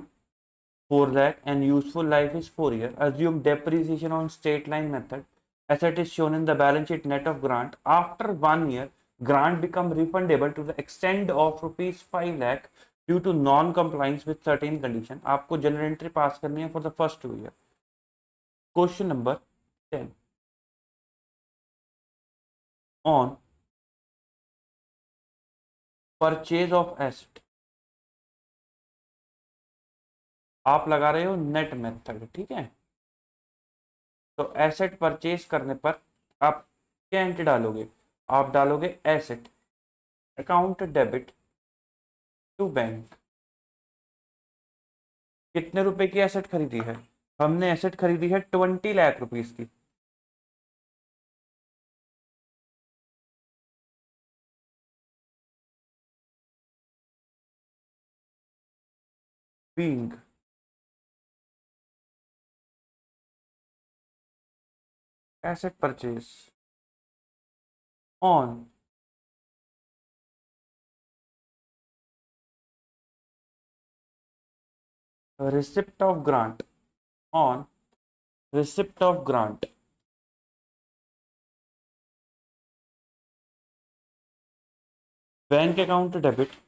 4 lakh and useful life is 4 year. Assume depreciation on straight line method. Asset is shown in the balance sheet net of grant. After 1 year, grant become refundable to the extent of rupees 5 lakh due to non-compliance with certain condition. आपको general entry पास करनी है for the first 2 year. Question number 10. On purchase of asset, आप लगा रहे हो net method, ठीक है। तो एसेट परचेज करने पर आप क्या एंट्री डालोगे, आप डालोगे asset account debit to bank. कितने रुपए की एसेट खरीदी है, हमने एसेट खरीदी है 20 लाख रुपीस की। Being asset purchase on receipt of grant, on receipt of grant, bank account debit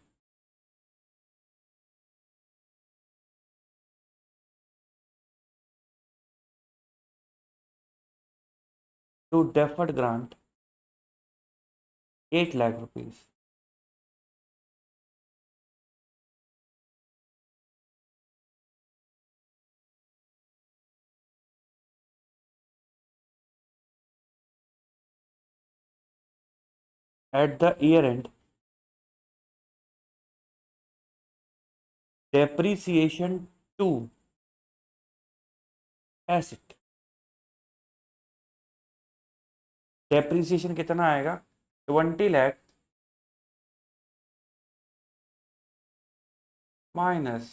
to deferred grant 8 lakh rupees. At the year end, depreciation to asset, depreciation कितना आएगा, 20 लाख माइनस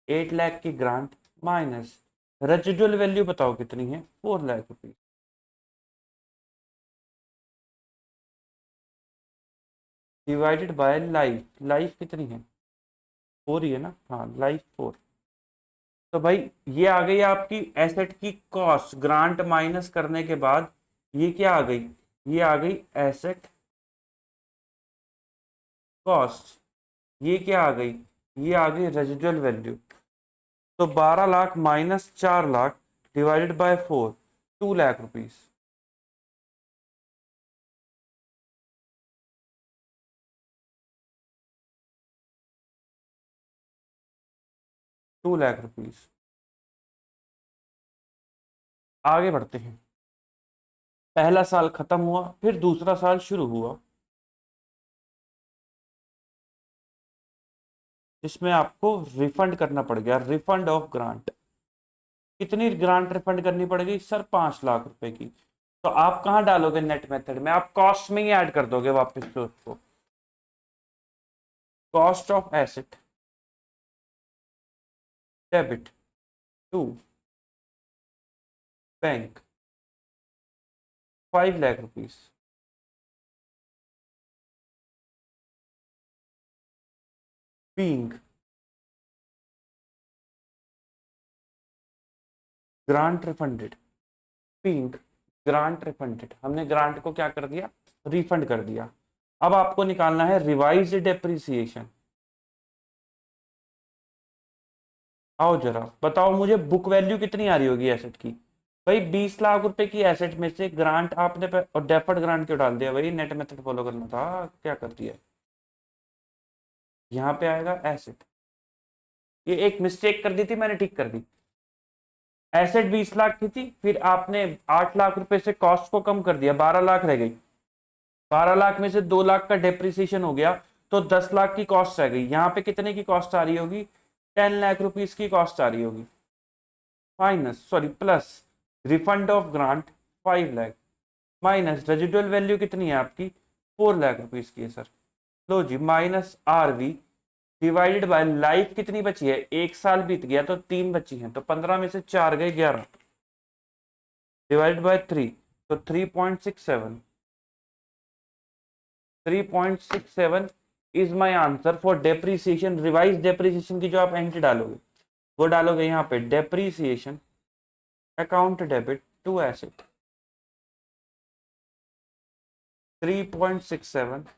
8 लाख की ग्रांट माइनस रेजिडुअल वैल्यू बताओ कितनी है, 4 lakh rupees, divided by life, life कितनी है 4 ही है ना, हाँ लाइफ 4। तो भाई ये आ गई आपकी एसेट की कॉस्ट, ग्रांट माइनस करने के बाद ये क्या आ गई, ये आ गई एसेट कॉस्ट, ये क्या आ गई, ये आ गई रेजिडुअल वैल्यू। तो 12 lakh minus 4 lakh divided by 4, 2 lakh rupees. 2 lakh rupees. आगे बढ़ते हैं, पहला साल खत्म हुआ, फिर दूसरा साल शुरू हुआ, जिसमें आपको रिफंड करना पड़ गया, रिफंड ऑफ ग्रांट। कितनी ग्रांट रिफंड करनी पड़ेगी सर, 5 लाख रुपए की। तो आप कहाँ डालोगे नेट मेथड में, आप कॉस्ट में ही ऐड कर दोगे वापस से उसको, cost of asset debit to bank 5 lakh rupees. Being grant refunded, being grant refunded, हमने ग्रांट को क्या कर दिया, रिफंड कर दिया। अब आपको निकालना है रिवाइज डेप्रिसिएशन। आओ जरा बताओ मुझे, बुक वैल्यू कितनी आ रही होगी एसेट की? भाई 20 लाख रुपए की एसेट में से ग्रांट आपने और डेफर्ड ग्रांट क्यों डाल दिया भाई? नेट मेथड फॉलो करना था, क्या कर दिया? यहाँ पे आएगा एसेट, ये एक मिस्टेक कर दी थी मैंने, ठीक कर दी। एसेट 20 लाख की थी, फिर आपने 8 लाख रुपए से कॉस्ट को कम कर दिया, 12 लाख रह गई। 12 लाख में से 2 लाख का डेप्रिसिएशन हो गया, तो 10 लाख की कॉस्ट रह गई। यहाँ पे कितने की कॉस्ट आ रही होगी? 10 लाख रुपीज की कॉस्ट आ रही होगी, minus sorry plus refund of grant 5 lakh, minus residual value कितनी है आपकी? 4 लाख रुपीज की है सर। लो जी, minus RV divided by life कितनी बची है? 1 साल बीत गया तो 3 बची हैं, तो 15 में से 4 गए 11, डिवाइडेड बाय 3, तो 3.67, 3.67 is my answer for depreciation. Revise depreciation की जो आप एंट्री डालोगे वो डालोगे यहाँ पे depreciation account debit to asset 3.67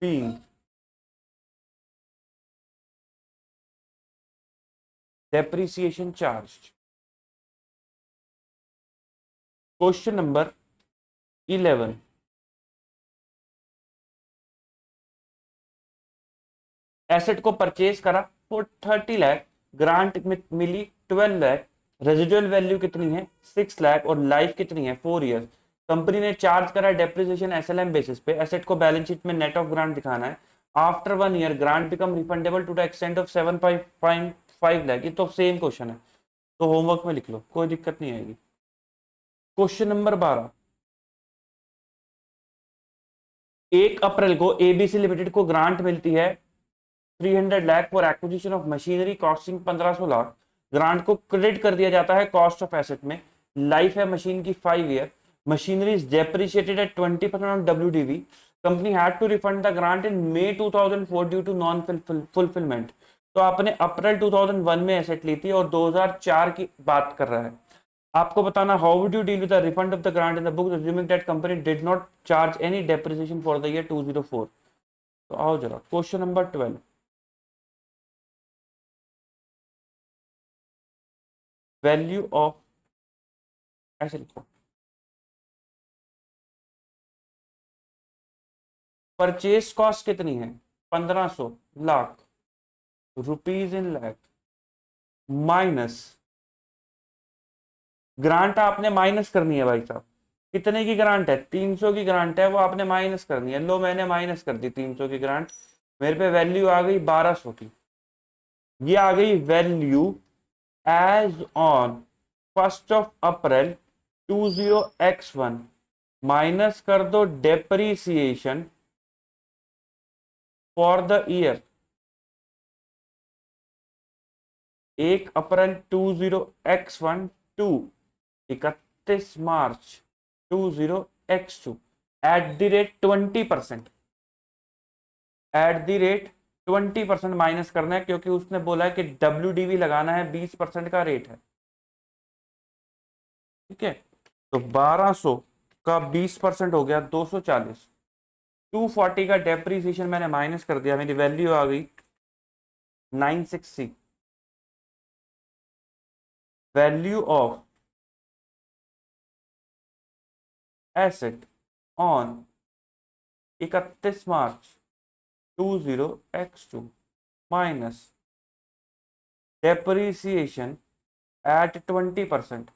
being depreciation charged। Question number 11, asset को परचेज करा फॉर 30 लाख, ग्रांट मिली 12 लाख, रेजिडुअल वैल्यू कितनी है? 6 लाख, और लाइफ कितनी है? 4 ईयर्स। कंपनी ने चार्ज करा डेप्रिसिएशन एसएलएम बेसिस पे, एसेट को बैलेंस शीट में नेट ऑफ ग्रांट दिखाना है। After 1 year grant become refundable to the extent of 7.5 lakh. ये तो सेम क्वेश्चन है, तो होमवर्क में लिख लो, कोई दिक्कत नहीं आएगी। क्वेश्चन नंबर 12, 1 अप्रैल को एबीसी लिमिटेड को ग्रांट मिलती है 300 lakh for acquisition of machinery costing 1500 lakh. Grant को क्रेडिट कर दिया जाता है कॉस्ट ऑफ एसेट में। लाइफ है मशीन की 5 year. Machinery is depreciated at 20% on WDV. Company had to refund the grant in May 2004 due to non fulfilment. तो आपने अप्रैल 2001 में एसेट ली थी और 2004 की बात कर रहा है। आपको बताना how would you deal with the refund of the grant in the book assuming that company did not charge any depreciation for the year 2004। तो आओ जरा क्वेश्चन नंबर 12, वैल्यू ऑफ, ऐसे लिखो, परचेज कॉस्ट कितनी है? 1500 lakh rupees in lakh, minus grant आपने minus करनी है भाई साहब। कितने की ग्रांट है? 300 की ग्रांट है, वो आपने माइनस करनी है। लो मैंने माइनस कर दी 300 की ग्रांट, मेरे पे वैल्यू आ गई 1200 की। ये आ गई value as on 1 April 20x1, minus कर दो depreciation for the year 1 April 20x1 to 31 March 20x2 at the rate 20%, at the rate 20% minus करना है, क्योंकि उसने बोला है कि डब्ल्यूडीवी लगाना है, 20% का रेट है। ठीक है, तो 1200 का 20% हो गया 240। 240 का डेप्रीसिएशन मैंने माइनस कर दिया, मेरी वैल्यू आ गई 960। Value of asset on 31 March 20x2 minus depreciation at 20%,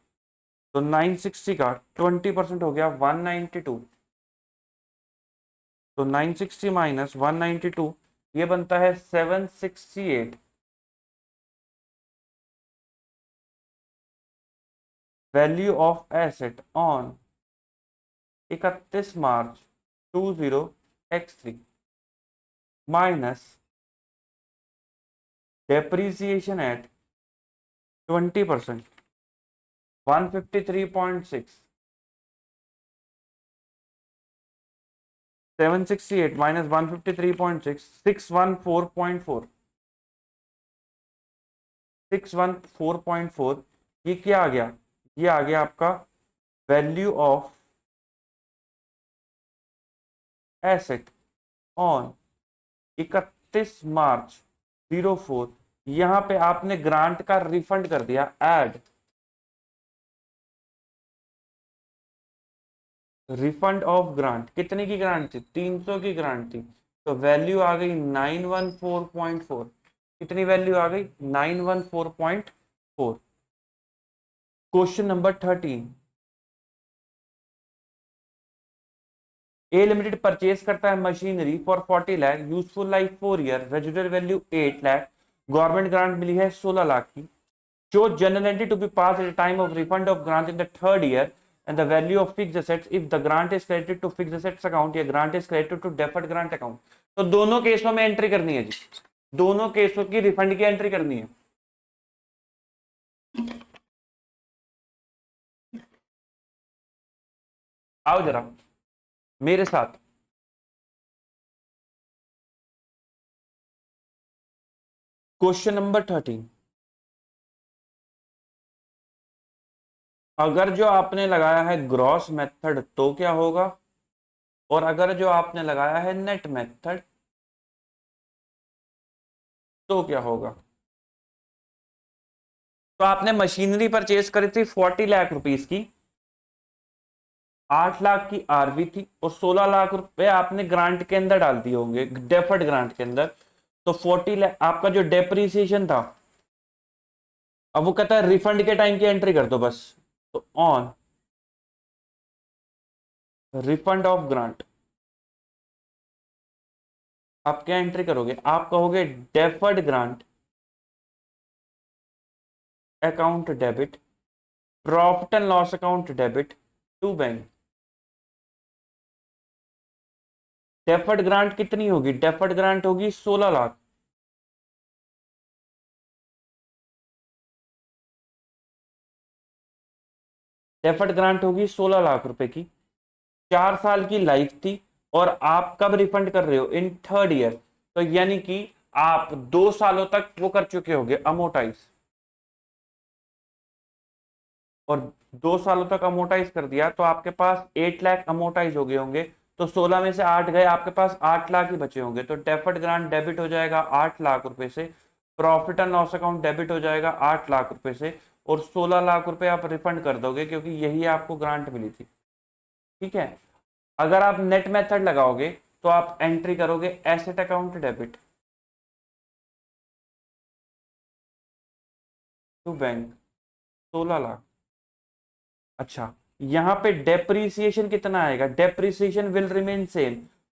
तो 960 का 20% हो गया 192। तो 960 माइनस 192 ये बनता है 768। Value of asset on 31 March 20x3 minus depreciation at 20%, 153.6। 768 minus 153.6, 614.4, 614.4, ये क्या आ गया? ये आ गया आपका वैल्यू ऑफ एसेट ऑन 31 मार्च 04। यहां पे आपने ग्रांट का रिफंड कर दिया, ऐड रिफंड ऑफ ग्रांट। कितने की ग्रांट थी? 300 की ग्रांट थी, तो वैल्यू आ गई 914.4। कितनी वैल्यू आ गई? 914.4। Question number 13, A limited purchase करता है machinery for 40 lakh, useful life 4 year, residual value 8 lakh, government grant मिली है 16 लाख की। Show general entry to be passed at the time of refund of grant in the third year and the value of fixed assets if the grant is credited to fixed assets account या grant is credited to deferred grant account। तो दोनों केसों में entry करनी है जी, दोनों केसों की रिफंड की एंट्री करनी है। आओ जरा मेरे साथ। क्वेश्चन नंबर 13, अगर जो आपने लगाया है ग्रॉस मेथड तो क्या होगा, और अगर जो आपने लगाया है नेट मेथड तो क्या होगा? तो आपने मशीनरी परचेज करी थी 40 लाख रुपीस की, 8 लाख की आरवी थी, और 16 लाख रुपए आपने ग्रांट के अंदर डाल दिए होंगे, डेफर्ड ग्रांट के अंदर। तो 40 लाख आपका जो डेप्रीसिएशन था, अब वो कहता है रिफंड के टाइम की एंट्री कर दो बस। तो ऑन रिफंड ऑफ ग्रांट आप क्या एंट्री करोगे? आप कहोगे deferred grant account debit, profit and loss account debit to bank. Deferred grant कितनी होगी? डेफर्ड ग्रांट होगी 16 लाख। डेफर्ड ग्रांट होगी 16 लाख रुपए की, 4 साल की लाइफ थी, और आप कब रिफंड कर रहे हो? In third year. तो यानी कि आप 2 सालों तक वो कर चुके होंगे अमोटाइज, और 2 सालों तक अमोटाइज कर दिया तो आपके पास 8 लाख अमोटाइज हो गए होंगे। तो 16 में से 8 गए, आपके पास 8 लाख ही बचे होंगे। तो डेफर्ड ग्रांट डेबिट हो जाएगा 8 लाख रुपए से, profit and loss account debit हो जाएगा 8 लाख रुपए से, और 16 लाख रुपए आप रिफंड कर दोगे क्योंकि यही आपको ग्रांट मिली थी। ठीक है। अगर आप नेट मेथड लगाओगे तो आप एंट्री करोगे asset account debit to bank 16 lakh. अच्छा, यहां पे डेप्रीसिएशन कितना आएगा? Depreciation will remain same,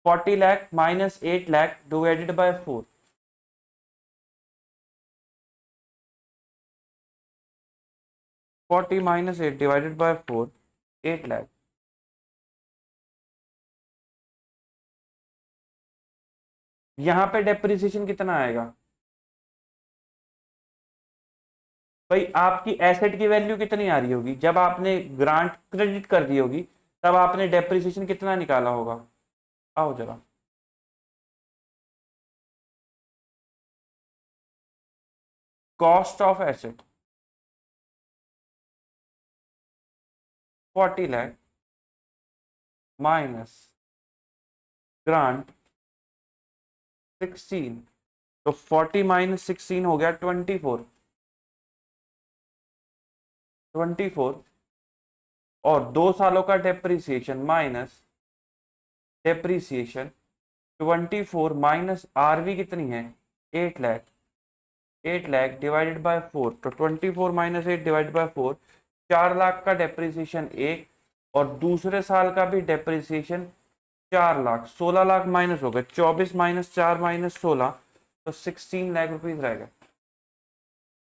40 lakh minus 8 lakh divided by 4। 40 minus 8 divided by 4, 8 lakh. यहां पे डेप्रीसिएशन कितना आएगा? भाई आपकी एसेट की वैल्यू कितनी आ रही होगी? जब आपने ग्रांट क्रेडिट कर दी होगी तब आपने डेप्रीसिएशन कितना निकाला होगा? आओ जरा। Cost of asset 40 lakh minus grant 16, तो 40 माइनस 16 हो गया 24। 24 और 2 सालों का depreciation minus depreciation, 24 minus RV कितनी है? 8 लाख। 8 लाख डिवाइडेड बाय 4, तो 24 माइनस 8 डिवाइडेड बाय 4, 4 लाख का डेप्रीसिएशन एक, और दूसरे साल का भी डेप्रीसिएशन 4 लाख। 16 लाख माइनस हो गए, 24 माइनस 4 माइनस 16, तो 16 लाख रुपीज रहेगा।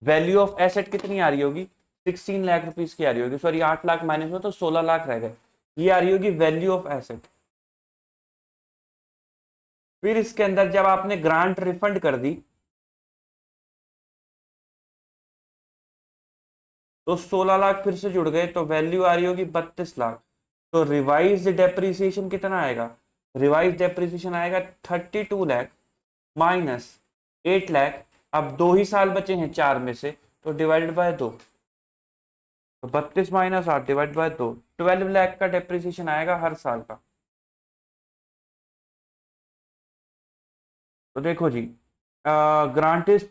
वैल्यू ऑफ एसेट कितनी आ रही होगी? 16 लाख रुपीज की आ रही होगी, सॉरी 8 लाख माइनस हो तो 16 लाख रह गए। ये आ रही होगी वैल्यू ऑफ एसेट। फिर इसके अंदर जब आपने ग्रांट रिफंड कर दी तो 16 लाख फिर से जुड़ गए, तो वैल्यू आ रही होगी 32 लाख। तो रिवाइज डेप्रीसिएशन कितना आएगा? रिवाइज डेप्रिसिएशन आएगा 32 लाख माइनस 8 लाख। अब 2 ही साल बचे हैं 4 में से, तो डिवाइडेड बाय 2, तो 32 - 8 डिवाइड बाय 2, 12 लाख का डेप्रिसिएशन आएगा हर साल का। तो देखो जी, grant is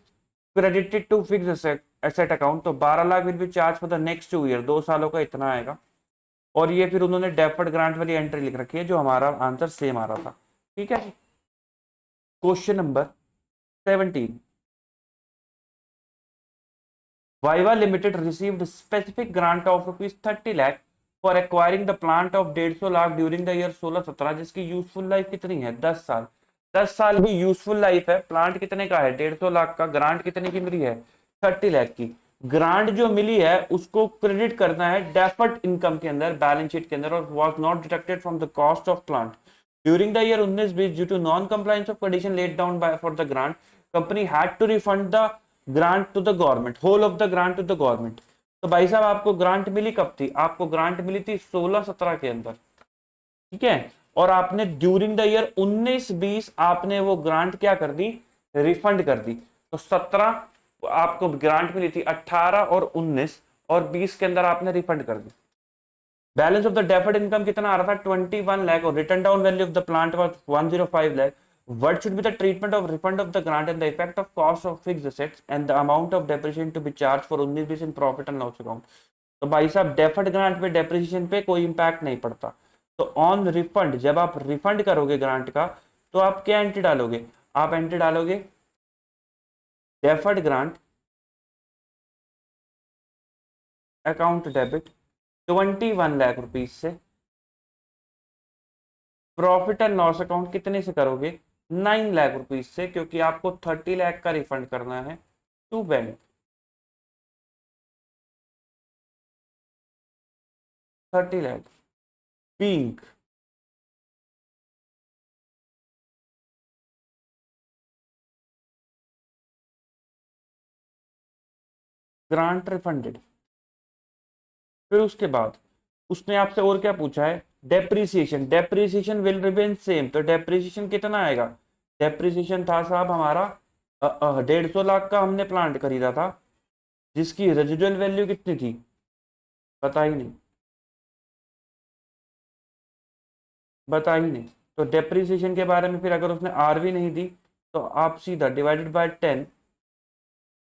credited to fix asset account, तो 12 lakh will be charge for the next 2 year, 2 सालों का इतना आएगा। और ये फिर उन्होंने डेफर्ड ग्रांट वाली एंट्री लिख रखी है, जो हमारा आंसर सेम आ रहा था। ठीक है, question number 17, viva limited received specific grant of ₹30 lakh for acquiring the plant of 150 lakh during the year 16-17, जिसकी यूजफुल लाइफ कितनी है? 10 साल। 10 साल की यूजफुल लाइफ है। प्लांट कितने का है? 150 लाख का। ग्रांट कितने की मिली है? 30 लाख की। ग्रांट जो मिली है उसको क्रेडिट करना है डेफर्ड इनकम के अंदर, बैलेंस शीट के अंदर, और was not deducted from the cost of plant during the year 19-20 due to non compliance of condition laid down by for the grant, company had to refund the grant to the government, whole of the grant to the government. तो भाई साहब आपको grant मिली कब थी? आपको grant मिली थी 16-17 के अंदर। ठीक है, और आपने ड्यूरिंग द ईयर 19-20 आपने वो ग्रांट क्या कर दी? रिफंड कर दी। तो 17 आपको ग्रांट मिली थी, 18 और 19 और 20 के अंदर आपने रिफंड कर दी। Balance of the deferred income कितना आ रहा था? 21 लाख, और return down value of the plant was 105 lakh. What should be the treatment of refund of the grant and the effect of cost of fixed assets and the amount of depreciation to be charged for 19-20 in profit and loss account? तो भाई साहब deferred grant पे depreciation पे कोई impact नहीं पड़ता। तो on refund, जब आप रिफंड करोगे ग्रांट का, तो आप क्या एंट्री डालोगे? आप एंट्री डालोगे deferred grant account debit 21 lakh rupees से, प्रॉफिट एंड लॉस अकाउंट कितने से करोगे? 9 लाख रुपीज से, क्योंकि आपको 30 लाख का रिफंड करना है to bank. 30 lakh being grant refunded. फिर उसके बाद उसने आपसे और क्या पूछा है? Depreciation. Depreciation will remain same, तो डेप्रीसिएशन कितना आएगा? डेप्रीसिएशन था साहब हमारा 150 लाख का हमने प्लांट खरीदा था, जिसकी रेजिडुअल वैल्यू कितनी थी? पता ही नहीं, बता ही नहीं। तो डेप्रीसिएशन के बारे में फिर अगर उसने आर भी नहीं दी, तो आप सीधा डिवाइडेड बाय 10,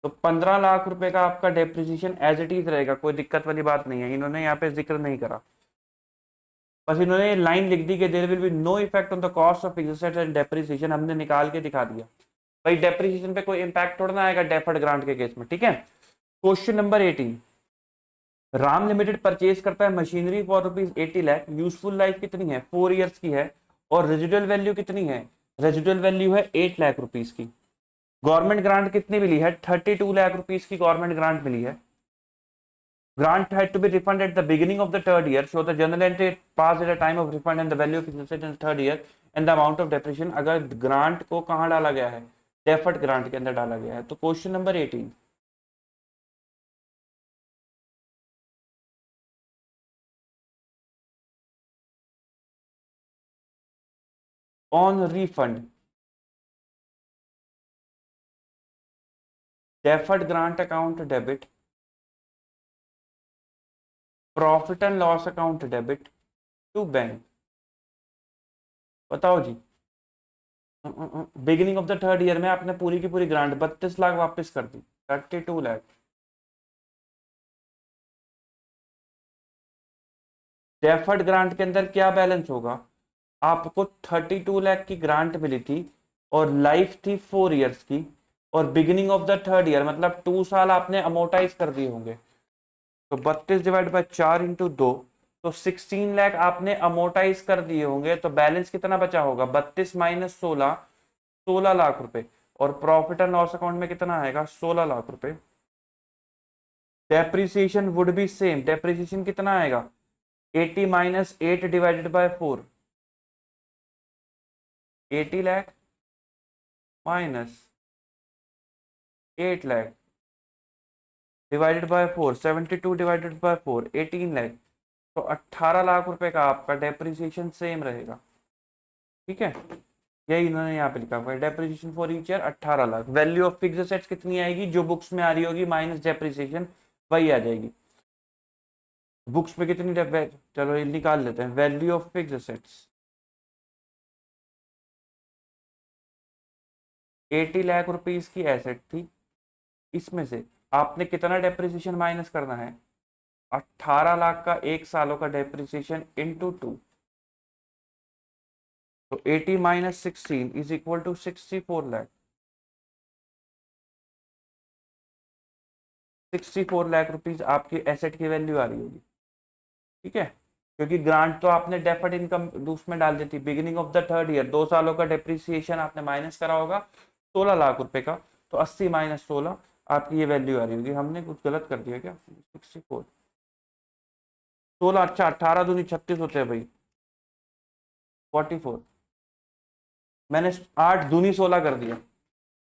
तो 15 लाख रुपए का आपका डेप्रिसिएशन एज इट इज रहेगा। कोई दिक्कत वाली बात नहीं है, इन्होंने यहाँ पे जिक्र नहीं करा, बस इन्होंने लाइन लिख दी कि there will be no effect on the cost of fixed assets and depreciation, हमने निकाल के दिखा दिया। भाई डेप्रिसिएशन पे कोई इंपैक्ट थोड़ा ना आएगा डेफर्ड ग्रांट के केस में। ठीक है, question number 18, Ram limited purchase करता है machinery for ₹80 lakh, useful life कितनी है? 4 ईयर्स की है, और रेजिडुअल वैल्यू कितनी है? रेजिडुअल वैल्यू है 8 लाख रुपीज की। गवर्नमेंट ग्रांट कितनी मिली है? 32 लाख रुपीज की गवर्नमेंट ग्रांट मिली है। Grant had to be refunded at the beginning of the third year. So the journal entry passed at a time of refund and the value of interest in the third year and the amount of depreciation. अगर grant को कहाँ डाला गया है? Deferred grant के अंदर डाला गया है। तो question number 18, on refund deferred grant account debit, profit and loss account debit to bank. बताओ जी, beginning of the third year में आपने पूरी की पूरी ग्रांट 32 लाख वापस कर दी, 32 लाख। डेफर्ड ग्रांट के अंदर क्या बैलेंस होगा? आपको 32 लाख की ग्रांट मिली थी, और लाइफ थी 4 ईयर्स की, और beginning of the third year मतलब 2 साल आपने अमोटाइज कर दिए होंगे। तो 32 डिवाइड बाय 4 इंटू 2, तो 16 लाख आपने अमोटाइज कर दिए होंगे। तो बैलेंस कितना बचा होगा? 32 माइनस 16, 16 लाख रुपए। और प्रॉफिट एंड लॉस अकाउंट में कितना आएगा? 16 लाख रुपए। Depreciation would be same, depreciation कितना आएगा? 80 minus 8 divided by 4, 80 lakh minus 8 lakh divided by 4, 72 divided by 4, 18 lakh. तो 18 लाख रुपए का आपका डेप्रिसिएशन सेम रहेगा। ठीक है, यही इन्होंने यहाँ पे लिखा हुआ है। Depreciation for each year 18 lakh. Value of fixed assets कितनी आएगी, जो बुक्स में आ रही होगी माइनस डेप्रिसिएशन वही आ जाएगी। बुक्स में कितनी चलो ये निकाल लेते हैं। Value of fixed assets 80 lakh rupees की एसेट थी, इसमें से आपने कितना डेप्रिसिएशन माइनस करना है, 18 लाख का 1 सालों का डेप्रिसिएशन इंटू 2, तो 80 minus 16 is equal to 64 lakh. 64 lakh rupees आपकी एसेट की वैल्यू आ रही होगी। ठीक है, क्योंकि ग्रांट तो आपने डेफर्ड इनकम उसमें डाल दी थी। Beginning of the third year 2 सालों का डेप्रिसिएशन आपने माइनस करा होगा 16 लाख रुपए का, तो 80 माइनस 16 आपकी ये वैल्यू आ रही होगी। हमने कुछ गलत कर दिया क्या, 64 16, अच्छा 18 दूनी 36 होते हैं भाई, 44। मैंने 8 दूनी 16 कर दिया,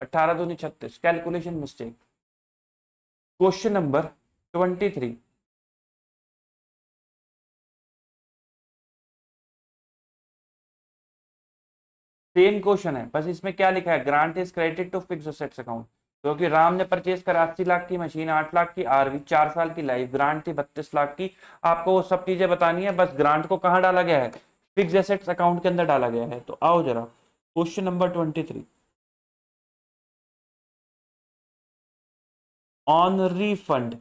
18 दूनी 36, calculation mistake. Question number 23, same question है, बस इसमें क्या लिखा है, grant is credited to fixed assets account. क्योंकि राम ने परचेज करा 80 लाख की मशीन, 8 लाख की आरवी, 4 साल की लाइफ, ग्रांट थी 32 लाख की। आपको वो सब चीजें बतानी है, बस ग्रांट को कहाँ डाला गया है, फिक्स्ड एसेट्स अकाउंट के अंदर डाला गया है। तो आओ जरा क्वेश्चन नंबर 23, ऑन रीफंड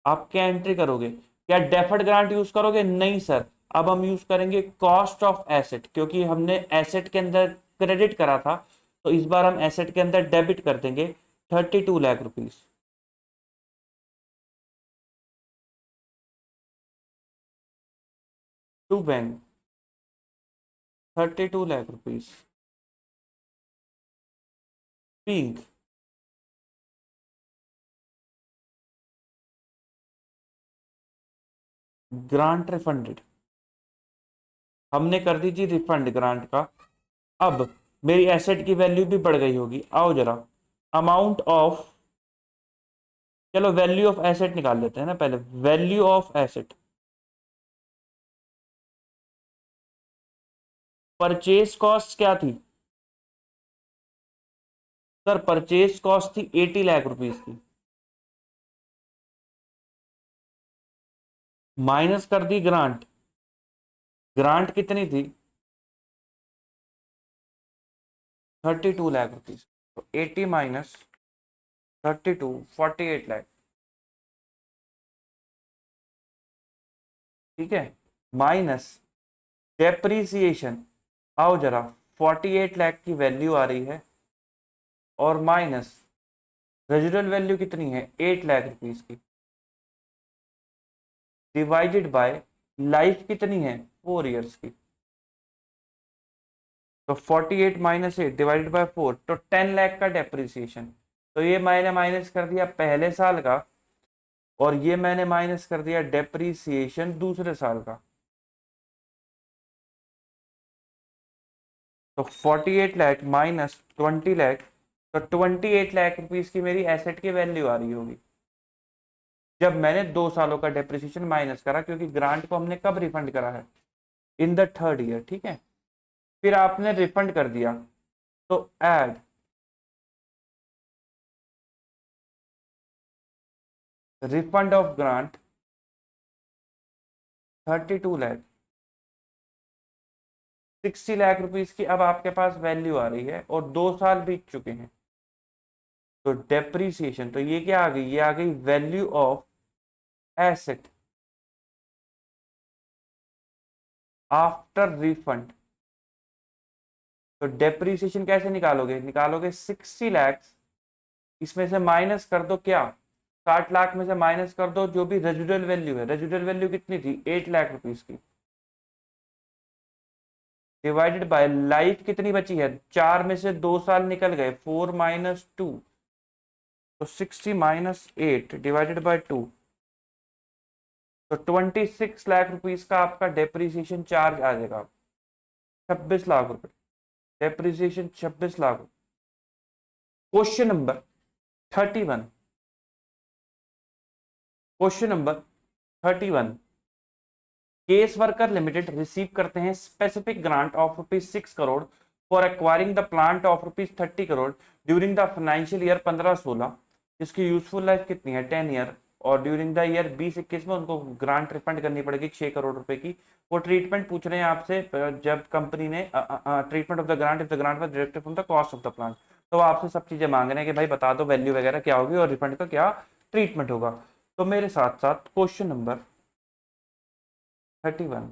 आप क्या एंट्री करोगे, क्या डेफर्ड ग्रांट यूज करोगे, नहीं सर, अब हम यूज करेंगे कॉस्ट ऑफ एसेट, क्योंकि हमने एसेट के अंदर क्रेडिट करा था, तो इस बार हम एसेट के अंदर डेबिट कर देंगे 32 lakh rupees. To bank 32 lakh rupees. Being grant refunded, हमने कर दी थी रिफंड ग्रांट का। अब मेरी एसेट की वैल्यू भी बढ़ गई होगी। आओ जरा अमाउंट ऑफ, चलो वैल्यू ऑफ एसेट निकाल लेते हैं ना पहले। Value of asset, purchase cost क्या थी सर, परचेज कॉस्ट थी 80 लाख रुपीज की, माइनस कर दी ग्रांट। ग्रांट कितनी थी, 32 लाख रुपीज, तो 80 माइनस 32, 48 लाख। ठीक है, माइनस डेप्रीसिएशन, आओ जरा 48 लाख की वैल्यू आ रही है, और माइनस रेजिडुअल वैल्यू कितनी है 8 लाख रुपीज की, डिवाइडेड बाय लाइफ कितनी है 4 इयर्स की, तो 48 माइनस 8 डिवाइडेड बाय 4, तो 10 लाख का डेप्रिसिएशन। तो ये मैंने माइनस कर दिया पहले साल का, और ये मैंने माइनस कर दिया डेप्रीसिएशन दूसरे साल का। तो 48 लाख माइनस 20 लाख, तो 28 लाख रुपीज की मेरी एसेट की वैल्यू आ रही होगी, जब मैंने 2 सालों का डेप्रिसिएशन माइनस करा, क्योंकि ग्रांट को हमने कब रिफंड करा है, इन द थर्ड ईयर। ठीक है, फिर आपने रिफंड कर दिया, तो add refund of grant 32 lakh, 60 lakh rupees की अब आपके पास वैल्यू आ रही है, और 2 साल बीत चुके हैं। तो डेप्रीसिएशन, तो ये क्या आ गई, ये आ गई value of asset after refund. तो डेप्रीसिएशन कैसे निकालोगे, निकालोगे 60 लाख, इसमें से माइनस कर दो क्या, 60 लाख में से माइनस कर दो जो भी रेजिडुअल वैल्यू है। रेजिडुअल वैल्यू कितनी थी 8 लाख रुपीज की, डिवाइडेड बाय लाइफ कितनी बची है, 4 में से 2 साल निकल गए, 4 माइनस 2, तो 60 माइनस 8 डिवाइडेड बाय 2, तो 26 लाख रुपीज का आपका डेप्रीसिएशन चार्ज आ जाएगा, 26 लाख रुपए, depreciation 26 lakh. Question number 31, question number 31, case worker limited receive करते हैं specific grant of ₹6 crore for acquiring the plant of ₹30 crore during the financial year 15-16, जिसकी यूजफुल लाइफ कितनी है 10 ईयर, और ड्यूरिंग द ईयर 20-21 में उनको ग्रांट रिफंड करनी पड़ेगी 6 करोड़ रुपए की। वो ट्रीटमेंट पूछ रहे हैं आपसे जब कंपनी ने treatment of the grant if the grant was deducted from the cost of the plant. तो आपसे सब चीजें मांग रहे हैं कि भाई बता दो वैल्यू वगैरह क्या होगी और रिफंड का क्या ट्रीटमेंट होगा। तो मेरे साथ साथ question number 31,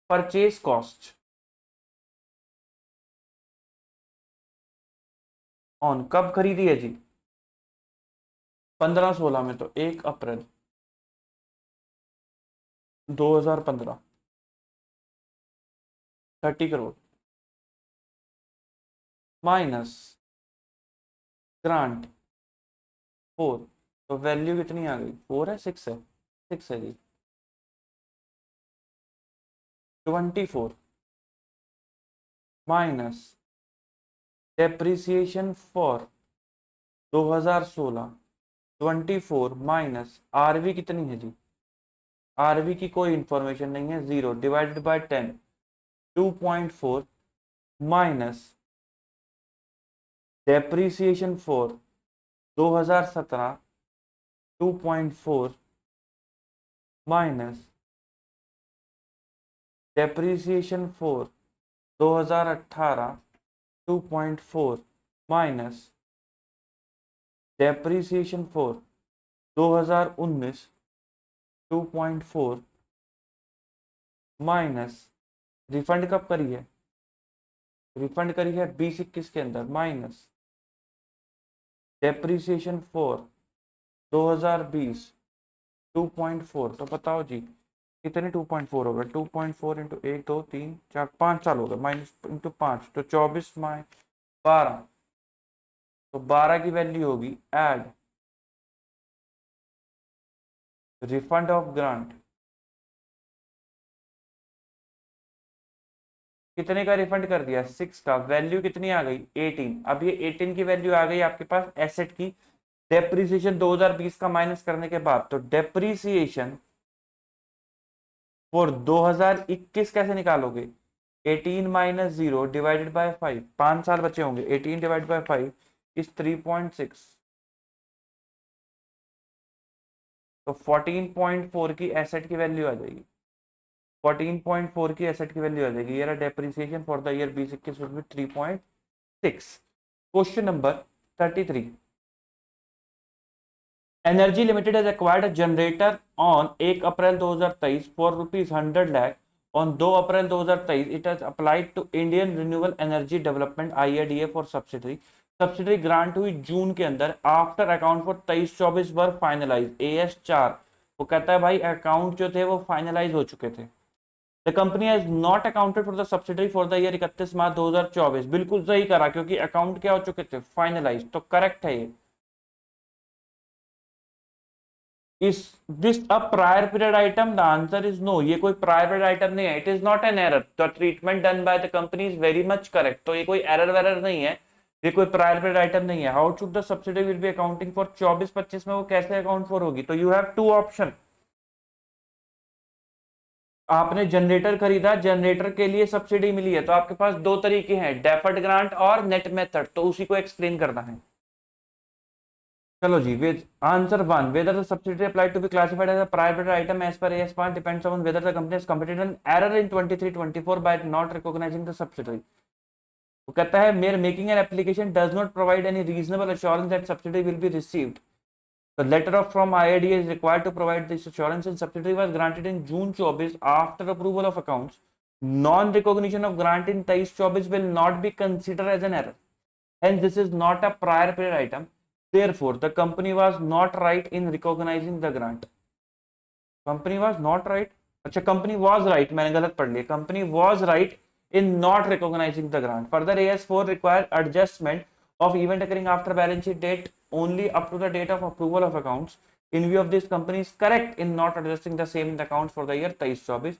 purchase cost on कब खरीदी है जी 15-16 में, तो 1 अप्रैल 2015, 30 करोड़ माइनस ग्रांट 4, तो वैल्यू कितनी आ गई 4 है 6 है 6 है जी 24 minus depreciation for 2016 24 minus RV कितनी है जी, आरवी की कोई इंफॉर्मेशन नहीं है 0 divided by 10 2.4 minus depreciation for 2017 2.4 minus depreciation for 2018 2.4 minus depreciation for 2019 2.4 minus refund कब करी है, रिफंड करी है 20-21 के अंदर, माइनस डेप्रिसिएशन फॉर 2020 2.4। तो बताओ जी कितने 2.4 हो गए, 2.4 इंटू 1 2 3 4 5 साल हो गए, माइनस इंटू 5 तो 24 माइ 12, तो 12 की वैल्यू होगी एड रिफंड ऑफ ग्रांट, कितने का रिफंड कर दिया 6 का, वैल्यू कितनी आ गई 18। अब ये 18 की वैल्यू आ गई आपके पास एसेट की, डेप्रिसिएशन 2020 का माइनस करने के बाद, तो डेप्रिसिएशन फॉर 2021 कैसे निकालोगे, 18 माइनस 0 डिवाइडेड बाय 5, 5 साल बचे होंगे, 18 डिवाइडेड बाय 5 इज 3.6, तो 14.4 की एसेट की वैल्यू आ जाएगी, 14.4 की एसेट की वैल्यू आ जाएगी। ये रहा depreciation for the year 2021 will be 3.6। Question number 33, energy limited has acquired a generator on 1 April 2023 for ₹100 lakh। on 2 April 2023 it has applied to Indian Renewable Energy Development IADA for subsidiary। Subsidiary grant हुई June के अंदर, after account for 23-24 were finalise AS 4। वो कहता है भाई account जो थे वो फाइनलाइज हो चुके थे। The company has not accounted for the subsidiary for the year 31 मार्च 2024। बिल्कुल सही करा क्योंकि अकाउंट क्या हो चुके थे फाइनलाइज, तो करेक्ट है ये। Is this a prior period item, the answer is no, ये कोई प्रायर पीरियड आइटम नहीं है, it is not an error, the treatment done by the company is very much correct. तो ये कोई एरर वेरर नहीं है, ये कोई प्रायर पीरियड आइटम नहीं है। How should the subsidy will be accounting for 24-25 में वो कैसे अकाउंट फॉर होगी, तो यू हैव टू ऑप्शन। आपने जनरेटर खरीदा, जनरेटर के लिए सब्सिडी मिली है, तो आपके पास दो तरीके हैं, डेफर्ड ग्रांट और नेट मेथड, तो उसी को एक्सप्लेन करना है। चलो जी, with answer 1, whether the subsidiary applied to be classified as a private item as per AS1 depends on whether the company has committed an error in 23-24 by not recognizing the subsidiary। वो कहता है मेरे making an application does not provide any reasonable assurance that subsidy will be received. The letter of from IADA is required to provide this assurance and subsidy was granted in June 24 after approval of accounts। Non-recognition of grant in 23-24 will not be considered as an error। Hence, this is not a prior period item। Therefore, the company was not right in recognizing the grant। Company was not right। अच्छा, company was right, मैंने गलत पढ़ लिया, company was right in not recognizing the grant। Further, AS4 require adjustment of event occurring after balance sheet date only up to the date of approval of accounts। In view of this, company is correct in not adjusting the same in the accounts for the year 23-24।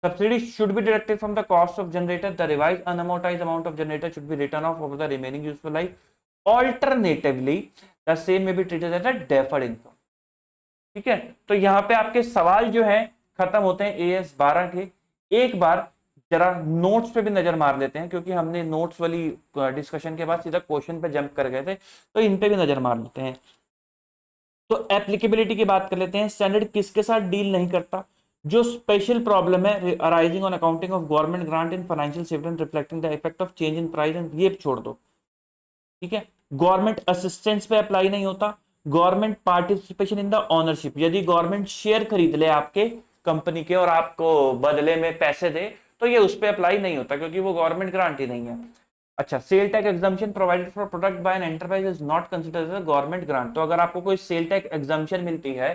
Subsidy should be deducted from the cost of generator। The revised unamortized amount of generator should be written off over the remaining useful life। Alternatively, the same may be treated as a deferred income। ठीक है, तो यहाँ पे आपके सवाल जो है खत्म होते हैं AS 12 के। एक बार जरा नोट्स पे भी नजर मार लेते हैं, क्योंकि हमने नोट्स वाली डिस्कशन के बाद सीधा क्वेश्चन पे जंप कर गए थे, तो इन पे भी नजर मार लेते हैं। तो एप्लीकेबिलिटी की बात कर लेते हैं। स्टैंडर्ड किसके साथ डील नहीं करता? जो स्पेशल प्रॉब्लम है arising on accounting of government grant in financial statement reflecting the effect of change in price, and ये छोड़ दो, ठीक है। गवर्नमेंट असिस्टेंस पे अप्लाई नहीं होता। Government participation in the ownership, यदि गवर्नमेंट शेयर खरीद ले आपके कंपनी के और आपको बदले में पैसे दे, तो ये उस पर अप्लाई नहीं होता, क्योंकि वो गवर्नमेंट ग्रांट ही नहीं है। अच्छा, sale tax exemption provided for product by an enterprise is not considered as government grant. तो अगर आपको कोई सेल टैक्स एग्जाम्पशन मिलती है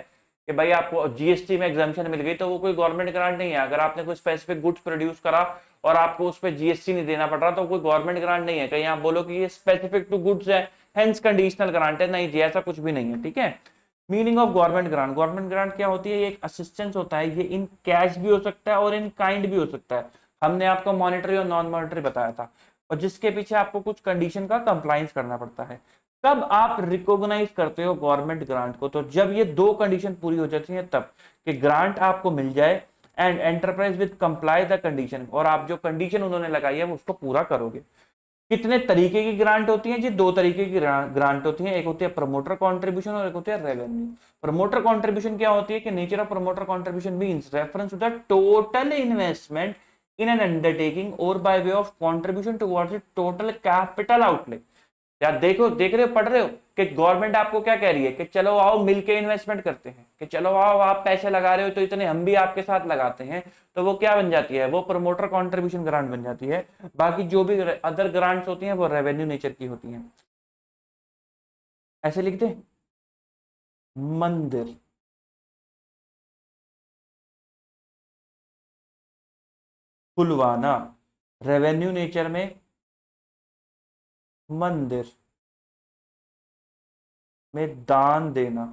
कि भाई आपको जीएसटी में एग्जाम्पशन मिल गई, तो वो कोई गवर्नमेंट ग्रांट नहीं है। अगर आपने कोई स्पेसिफिक गुड्स प्रोड्यूस करा और आपको उस पर जीएसटी नहीं देना पड़ रहा, तो कोई गवर्नमेंट ग्रांट नहीं है। कहीं आप बोलो कि ये स्पेसिफिक टू गुड्स है, हेंस कंडीशनल ग्रांट है, नहीं जी, ऐसा कुछ भी नहीं है, ठीक है। Meaning of government grant, government grant क्या होती है? ये एक असिस्टेंस होता है, ये इन कैश भी हो सकता है और इन काइंड भी हो सकता है। हमने आपको मॉनेटरी और नॉन मॉनेटरी बताया था, और जिसके पीछे आपको कुछ कंडीशन का कंप्लायंस करना पड़ता है। कब आप रिकॉग्नाइज करते हो गवर्नमेंट ग्रांट को? तो जब ये दो कंडीशन पूरी हो जाती है तब, कि ग्रांट आपको मिल जाए and enterprise with comply the condition, और आप जो कंडीशन उन्होंने लगाई है वो उसको पूरा करोगे। कितने तरीके की ग्रांट होती है जी? दो तरीके की ग्रांट होती है, एक होती है प्रमोटर कॉन्ट्रीब्यूशन और एक होती है रेवेन्यू। प्रमोटर कॉन्ट्रीब्यूशन क्या होती है कि nature of promoter contribution means reference to the total investment in an undertaking or by way of contribution towards the total capital outlay। यार देखो, देख रहे हो, पढ़ रहे हो कि गवर्नमेंट आपको क्या कह रही है कि चलो आओ मिलके इन्वेस्टमेंट करते हैं, कि चलो आओ आप पैसे लगा रहे हो तो इतने हम भी आपके साथ लगाते हैं, तो वो क्या बन जाती है? वो प्रमोटर कंट्रीब्यूशन ग्रांट बन जाती है। बाकी जो भी अदर ग्रांट्स होती हैं वो रेवेन्यू नेचर की होती हैं। ऐसे लिख दे, मंदिर, खुलवाना, रेवेन्यू नेचर में मंदिर में दान देना,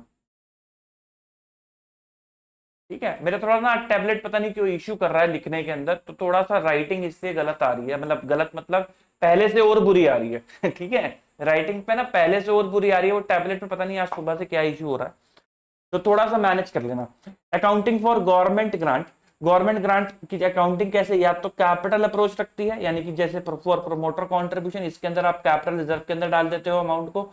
ठीक है। मेरा थोड़ा ना टैबलेट पता नहीं क्यों इश्यू कर रहा है लिखने के अंदर, तो थोड़ा सा राइटिंग इससे गलत आ रही है, मतलब गलत मतलब पहले से और बुरी आ रही है ठीक है, राइटिंग पे ना पहले से और बुरी आ रही है, वो टैबलेट पे पता नहीं आज सुबह से क्या इश्यू हो रहा है, तो थोड़ा सा मैनेज कर लेना। Accounting for government grant, government grant की अकाउंटिंग कैसे? या तो कैपिटल अप्रोच रखती है, यानी कि जैसे फॉर प्रमोटर कंट्रीब्यूशन, इसके अंदर आप कैपिटल रिजर्व के अंदर डाल देते हो अमाउंट को।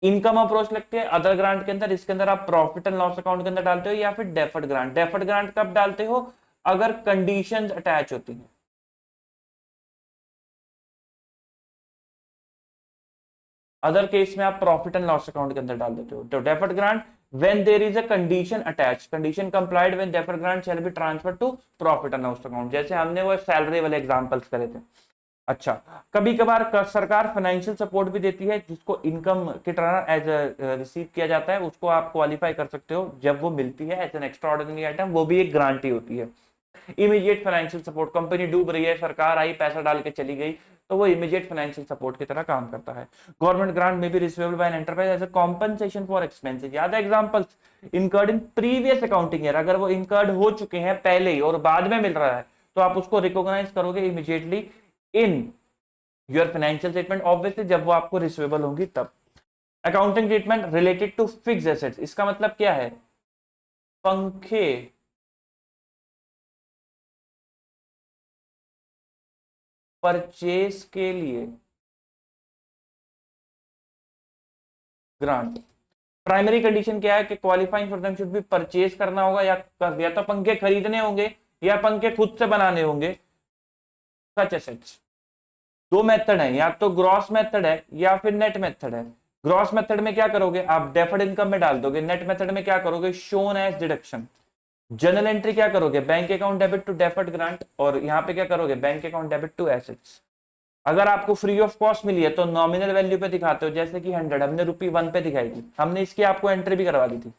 इनकम अप्रोच लगती है अदर ग्रांट के अंदर, इसके अंदर आप प्रॉफिट एंड लॉस अकाउंट के अंदर डालते हो। या फिर डेफर्ड ग्रांट, डेफर्ड ग्रांट कब डालते हो? अगर कंडीशंस अटैच होती हैं। अदर केस में आप प्रॉफिट एंड लॉस अकाउंट के अंदर डाल देते हो। तो deferred grant when there is a condition attached, condition complied when deferred grant shall be transferred to profit and loss account, जैसे हमने वो सैलरी वाले एग्जांपल्स करे थे। अच्छा, कभी कभार सरकार फाइनेंशियल सपोर्ट भी देती है, जिसको इनकम की तरह एज रिसीव किया जाता है, उसको आप क्वालिफाई कर सकते हो जब वो मिलती है as an extraordinary item, वो भी एक ग्रांट ही होती है। इमीडिएट फाइनेंशियल सपोर्ट, कंपनी डूब रही है, सरकार आई पैसा डाल के चली गई, तो वो इमीडिएट फाइनेंशियल सपोर्ट की तरह काम करता है। गवर्नमेंट ग्रांट में भी receivable by an enterprise as a compensation for expenses. याद है examples? Incurred in previous accounting year, अगर वो इनकर्ड हो चुके हैं पहले ही और बाद में मिल रहा है, तो आप उसको रिकॉग्नाइज करोगे immediately in your financial statement, obviously जब वो आपको रिसीवेबल होंगी तब। Accounting treatment related to fixed assets, इसका मतलब क्या है? पंखे, परचेस के लिए ग्रांट। प्राइमरी कंडीशन क्या है कि qualifying for them should be purchase करना होगा, या तो पंखे खरीदने होंगे या पंखे खुद से बनाने होंगे। सच एसेट्स दो मेथड है, या तो ग्रॉस मेथड है या फिर नेट मेथड है। ग्रॉस मेथड में क्या करोगे? आप डेफर्ड इनकम में डाल दोगे। नेट मेथड में क्या करोगे? Shown as deduction. Journal entry क्या करोगे? Bank account debit to deferred grant, और यहाँ पे क्या करोगे? Bank account debit to assets. अगर आपको फ्री ऑफ कॉस्ट मिली है तो नॉमिनल वैल्यू पे दिखाते हो, जैसे कि 100 हमने ₹1 पे दिखाई थी, हमने इसकी आपको एंट्री भी करवा दी थी।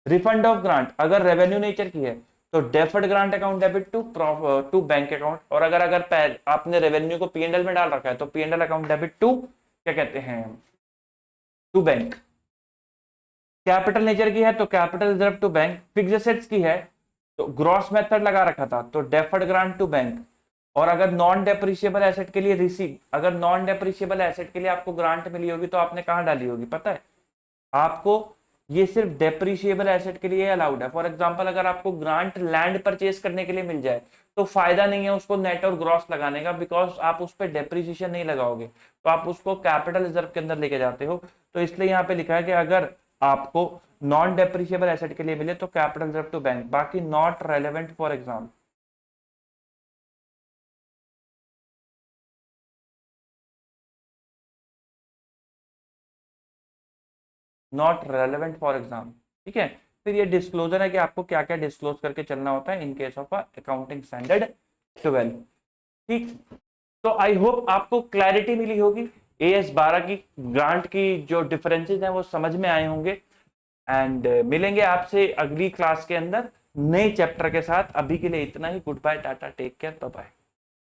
रिफंड ऑफ ग्रांट, अगर रेवेन्यू नेचर की है तो deferred grant account debit to bank account, और अगर अगर आपने रेवेन्यू को पीएनएल में डाल रखा है तो पीएनएल अकाउंट डेबिट टू क्या कहते हैं? To bank. कैपिटल नेचर की है तो capital reserve to bank. Fixed assets की है तो ग्रॉस मेथड लगा रखा था तो डेफर्ड ग्रांट टू बैंक। और अगर नॉन डेप्रिशिएबल एसेट के लिए रिसीव, अगर नॉन डेप्रिशिएबल एसेट के लिए आपको ग्रांट मिली होगी तो आपने कहां डाली होगी पता है? आपको ये सिर्फ डेप्रिशिएबल एसेट के लिए अलाउड है। फॉर एग्जांपल अगर आपको ग्रांट लैंड परचेज करने के लिए मिल जाए तो फायदा नहीं है उसको नेट और ग्रॉस लगाने का, बिकॉज आप उस पर डेप्रिसिएशन नहीं लगाओगे, तो आप उसको कैपिटल रिजर्व के अंदर लेके जाते हो। तो इसलिए यहाँ पे लिखा है कि अगर आपको नॉन डेप्रिशिएबल एसेट के लिए मिले तो कैपिटल रिजर्व टू बैंक, बाकी not relevant for exam. Not relevant for exam, ठीक है। फिर ये डिस्क्लोजर है कि आपको क्या क्या डिस्क्लोज करके चलना होता है इन केस ऑफ अकाउंटिंग स्टैंडर्ड 12, ठीक। तो आई होप आपको क्लैरिटी मिली होगी, AS 12 की ग्रांट की जो डिफरेंसेस हैं वो समझ में आए होंगे। एंड मिलेंगे आपसे अगली क्लास के अंदर नए चैप्टर के साथ। अभी के लिए इतना ही। Good bye, tata, take care, bye bye.